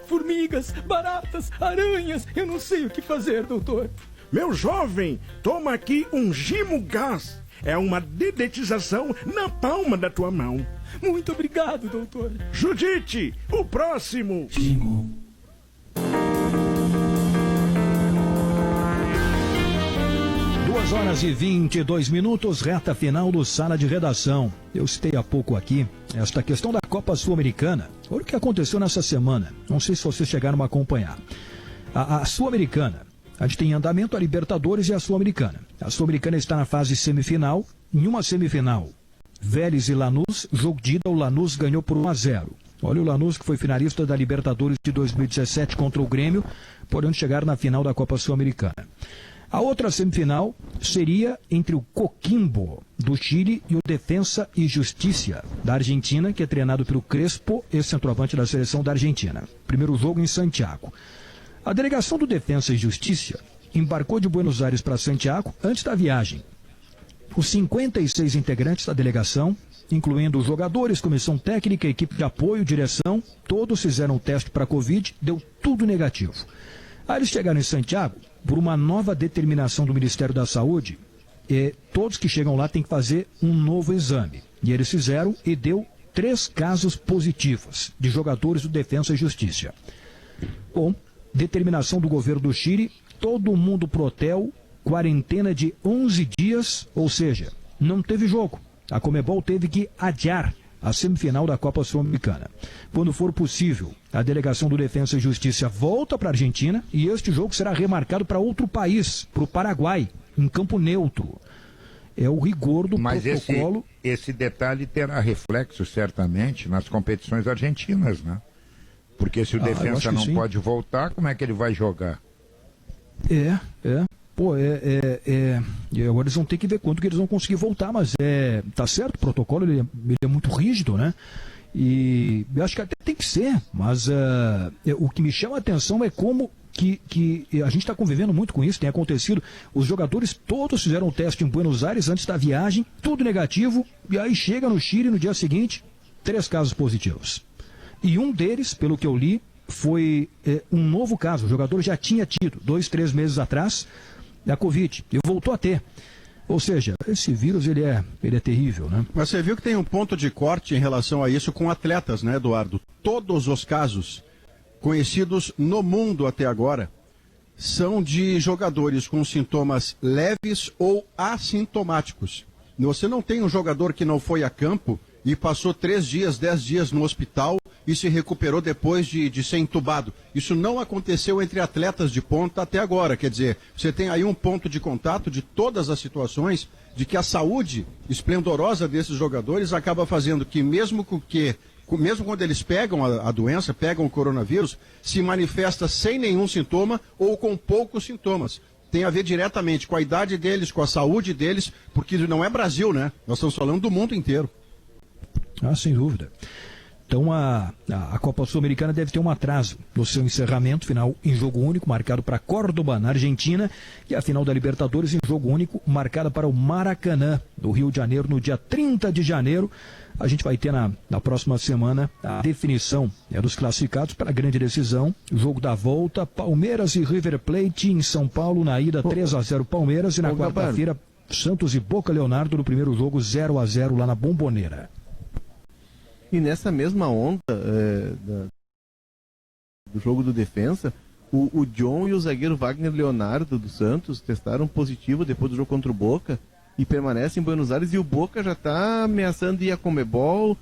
Speaker 13: Formigas, baratas, aranhas, eu não sei o que fazer, doutor.
Speaker 12: Meu jovem, toma aqui um Gimogás. É uma dedetização na palma da tua mão.
Speaker 13: Muito obrigado, doutor.
Speaker 12: Judite, o próximo.
Speaker 1: 2h22, reta final do Sala de Redação. Eu citei há pouco aqui esta questão da Copa Sul-Americana. Olha o que aconteceu nessa semana. Não sei se vocês chegaram a acompanhar. A Sul-Americana, a gente tem em andamento a Libertadores e a Sul-Americana. A Sul-Americana está na fase semifinal. Em uma semifinal, Vélez e Lanús, jogo de ida, o Lanús ganhou por 1-0. Olha o Lanús, que foi finalista da Libertadores de 2017 contra o Grêmio, podendo chegar na final da Copa Sul-Americana. A outra semifinal seria entre o Coquimbo, do Chile, e o Defensa e Justiça, da Argentina, que é treinado pelo Crespo, ex-centroavante da seleção da Argentina. Primeiro jogo em Santiago. A delegação do Defensa e Justiça embarcou de Buenos Aires para Santiago antes da viagem. Os 56 integrantes da delegação, incluindo os jogadores, comissão técnica, equipe de apoio, direção, todos fizeram um teste para a Covid, deu tudo negativo. Aí eles chegaram em Santiago, por uma nova determinação do Ministério da Saúde, todos que chegam lá têm que fazer um novo exame. E eles fizeram e deu 3 casos positivos de jogadores do Defensa e Justiça. Bom, determinação do governo do Chile, todo mundo pro hotel, quarentena de 11 dias, ou seja, não teve jogo. A Conmebol teve que adiar a semifinal da Copa Sul-Americana. Quando for possível, a delegação do Defensa e Justiça volta para a Argentina e este jogo será remarcado para outro país, para o Paraguai, em campo neutro. é o rigor do protocolo.
Speaker 2: Esse detalhe terá reflexo, certamente, nas competições argentinas, né? Porque se o defensa não pode voltar, como é que ele vai jogar?
Speaker 1: Pô, e agora eles vão ter que ver quanto que eles vão conseguir voltar, mas tá certo, o protocolo ele é muito rígido, né? E eu acho que até tem que ser, mas o que me chama a atenção é como que a gente está convivendo muito com isso, tem acontecido. Os jogadores todos fizeram o teste em Buenos Aires antes da viagem, tudo negativo, e aí chega no Chile no dia seguinte, 3 casos positivos. E um deles, pelo que eu li, foi um novo caso. O jogador já tinha tido 2-3 meses atrás a Covid e voltou a ter. Ou seja, esse vírus ele é terrível, né?
Speaker 7: Mas você viu que tem um ponto de corte em relação a isso com atletas, né, Eduardo? Todos os casos conhecidos no mundo até agora são de jogadores com sintomas leves ou assintomáticos. Você não tem um jogador que não foi a campo e passou 3 dias, 10 dias no hospital e se recuperou depois de ser entubado. Isso não aconteceu entre atletas de ponta até agora. Quer dizer, você tem aí um ponto de contato de todas as situações de que a saúde esplendorosa desses jogadores acaba fazendo que mesmo quando eles pegam a doença, pegam o coronavírus, se manifesta sem nenhum sintoma ou com poucos sintomas. Tem a ver diretamente com a idade deles, com a saúde deles, porque não é Brasil, né? Nós estamos falando do mundo inteiro.
Speaker 1: Sem dúvida. Então a Copa Sul-Americana deve ter um atraso no seu encerramento final em jogo único, marcado para Córdoba, na Argentina, e a final da Libertadores em jogo único, marcada para o Maracanã, do Rio de Janeiro, no dia 30 de janeiro. A gente vai ter na próxima semana a definição dos classificados para a grande decisão. O jogo da volta, Palmeiras e River Plate em São Paulo, na ida 3-0 Palmeiras, e na quarta-feira Santos e Boca Leonardo no primeiro jogo 0-0 lá na Bombonera.
Speaker 6: E nessa mesma onda do jogo do defensa, o John e o zagueiro Wagner Leonardo do Santos testaram positivo depois do jogo contra o Boca e permanecem em Buenos Aires, e o Boca já está ameaçando ir a Conmebol,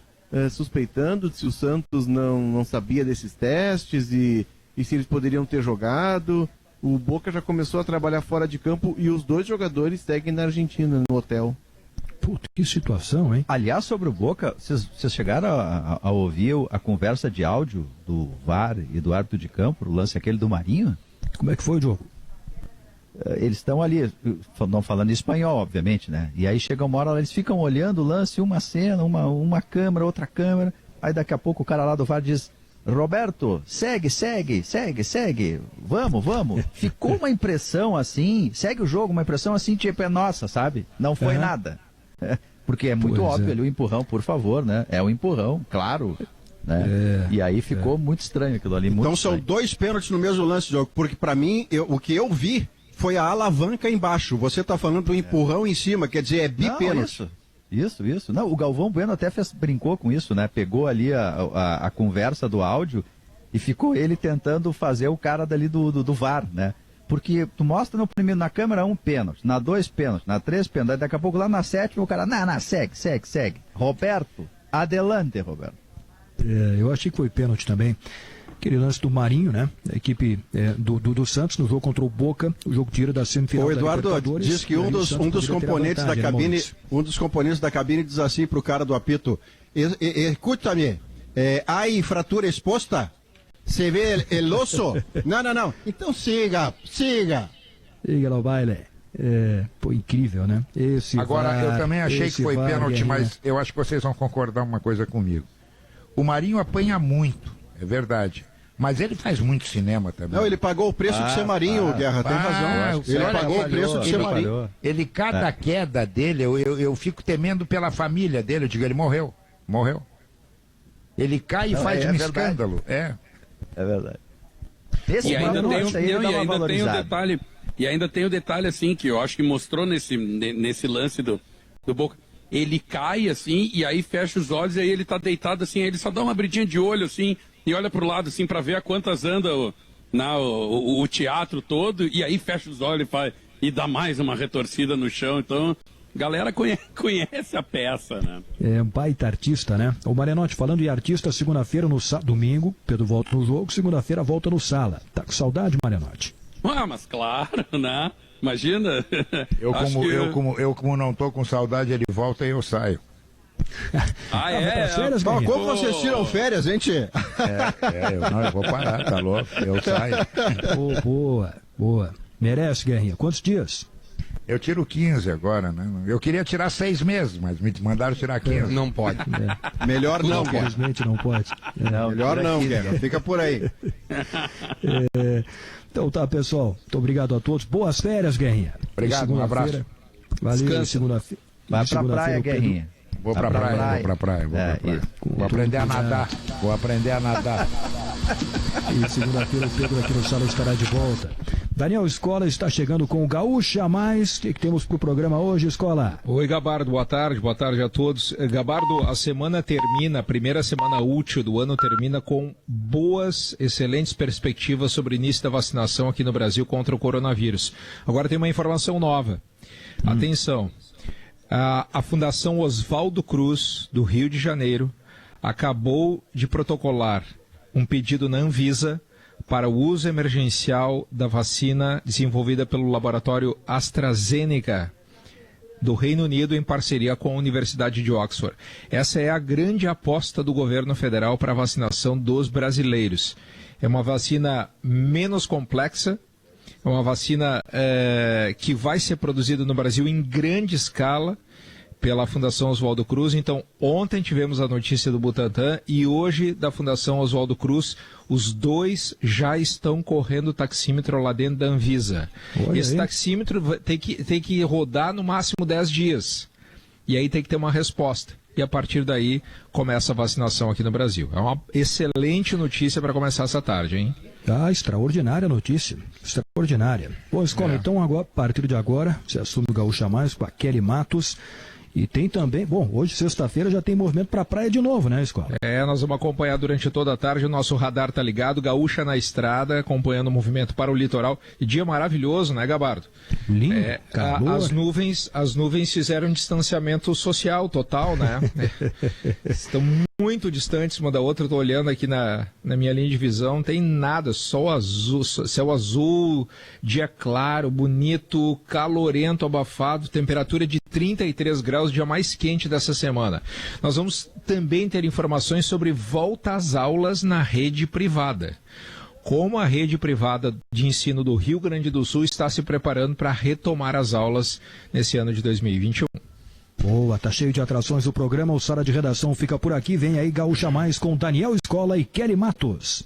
Speaker 6: suspeitando se o Santos não sabia desses testes e se eles poderiam ter jogado. O Boca já começou a trabalhar fora de campo e os 2 jogadores seguem na Argentina, no hotel.
Speaker 1: Puta, que situação, hein?
Speaker 8: Aliás, sobre o Boca, vocês chegaram a ouvir a conversa de áudio do VAR e do árbitro de campo, o lance aquele do Marinho?
Speaker 1: Como é que foi o jogo?
Speaker 8: Eles estão ali, não falando espanhol, obviamente, né? E aí chega uma hora, eles ficam olhando o lance, uma cena, uma câmera, outra câmera, aí daqui a pouco o cara lá do VAR diz: Roberto, segue, vamos. Ficou uma impressão assim, segue o jogo, uma impressão assim, tipo, é nossa, sabe? Não foi nada. Porque é muito óbvio ali o empurrão, por favor, né? É um empurrão, claro. Né? E aí ficou muito estranho aquilo ali.
Speaker 7: Então são 2 pênaltis no mesmo lance de jogo, porque para mim, o que eu vi foi a alavanca embaixo. Você tá falando do empurrão em cima, quer dizer, é bipênalti.
Speaker 8: Isso. Não, o Galvão Bueno até brincou com isso, né? Pegou ali a conversa do áudio e ficou ele tentando fazer o cara dali do VAR, né? Porque tu mostra na câmera 1 pênalti, na 2 pênalti, na 3 pênalti, daqui a pouco lá na 7ª o cara, segue. Roberto, adelante, Roberto.
Speaker 1: Eu achei que foi pênalti também. Aquele lance do Marinho, né? A equipe do Santos no jogo contra o Boca, o jogo tira da semifinal.
Speaker 7: O Eduardo diz que um dos componentes da cabine, da cabine diz assim pro cara do apito: escuta-me, há fratura exposta? Você vê el osso? Não. Então siga. Siga
Speaker 1: lá o baile. Pô, incrível, né?
Speaker 2: Agora, eu também achei que foi pênalti, mas eu acho que vocês vão concordar uma coisa comigo. O Marinho apanha muito, é verdade. Mas ele faz muito cinema também.
Speaker 7: Não, ele pagou o preço de ser Marinho, Guerra, tem razão. Ele pagou o preço de ser Marinho.
Speaker 2: Cada queda dele, eu fico temendo pela família dele. Eu digo, ele morreu. Ele cai e faz um escândalo. É
Speaker 8: verdade.
Speaker 4: E ainda tem o detalhe assim, que eu acho que mostrou nesse lance do Boca. Ele cai assim, e aí fecha os olhos, e aí ele tá deitado assim, aí ele só dá uma abridinha de olho assim, e olha pro lado assim, pra ver a quantas anda o teatro todo, e aí fecha os olhos e dá mais uma retorcida no chão. Então, galera conhece a peça, né?
Speaker 1: É um baita artista, né? O Marenotti, falando em artista, segunda-feira domingo, Pedro volta no jogo, segunda-feira volta no Sala. Tá com saudade, Marenotti?
Speaker 4: Mas claro, né? Imagina.
Speaker 2: Eu como não tô com saudade, ele volta e eu saio.
Speaker 7: Férias, como vocês tiram férias, gente?
Speaker 2: Eu vou parar, tá louco? Eu saio.
Speaker 1: Boa. Merece, Guerrinha. Quantos dias?
Speaker 2: Eu tiro 15 agora, né? Eu queria tirar 6 meses, mas me mandaram tirar 15.
Speaker 5: Não pode.
Speaker 7: Melhor não, Guerra.
Speaker 1: Infelizmente não pode.
Speaker 7: Melhor não, Guerra. Fica por aí.
Speaker 1: Então tá, pessoal. Muito obrigado a todos. Boas férias, Guerrinha.
Speaker 2: Obrigado, um abraço.
Speaker 1: Valeu, segunda-feira.
Speaker 3: Vai pra praia, Guerrinha.
Speaker 2: Vou pra praia. Vou aprender a nadar.
Speaker 1: E segunda-feira o Pedro aqui no Sala estará de volta. Daniel Escola está chegando com o Gaúcha Mais. O que temos pro programa hoje, Escola?
Speaker 14: Oi, Gabardo, boa tarde a todos. Gabardo, a semana termina, a primeira semana útil do ano termina com boas, excelentes perspectivas sobre o início da vacinação aqui no Brasil contra o coronavírus. Agora tem uma informação nova. Atenção. A Fundação Oswaldo Cruz, do Rio de Janeiro, acabou de protocolar um pedido na Anvisa para o uso emergencial da vacina desenvolvida pelo laboratório AstraZeneca do Reino Unido em parceria com a Universidade de Oxford. Essa é a grande aposta do governo federal para a vacinação dos brasileiros. É uma vacina menos complexa, é uma vacina que vai ser produzida no Brasil em grande escala pela Fundação Oswaldo Cruz. Então, ontem tivemos a notícia do Butantan e hoje da Fundação Oswaldo Cruz. Os dois já estão correndo o taxímetro lá dentro da Anvisa. Esse taxímetro tem que rodar no máximo 10 dias. E aí tem que ter uma resposta. E a partir daí começa a vacinação aqui no Brasil. É uma excelente notícia para começar essa tarde, hein?
Speaker 1: Extraordinária notícia. Extraordinária. Bom, Escola, então agora, a partir de agora, você assume o Gaúcha Mais com a Kelly Matos. E tem também, hoje, sexta-feira, já tem movimento para a praia de novo, né, Escola?
Speaker 14: Nós vamos acompanhar durante toda a tarde, o nosso radar tá ligado, Gaúcha na estrada, acompanhando o movimento para o litoral. E dia maravilhoso, né, Gabardo?
Speaker 1: Lindo,
Speaker 14: as nuvens fizeram um distanciamento social total, né? Estão muito distantes uma da outra. Eu tô olhando aqui na minha linha de visão, não tem nada, sol azul, céu azul, dia claro, bonito, calorento, abafado, temperatura de 33 graus, dia mais quente dessa semana. Nós vamos também ter informações sobre volta às aulas na rede privada. Como a rede privada de ensino do Rio Grande do Sul está se preparando para retomar as aulas nesse ano de 2021.
Speaker 1: Boa, tá cheio de atrações o programa. O Sala de Redação fica por aqui. Vem aí Gaúcha Mais com Daniel Escola e Kelly Matos.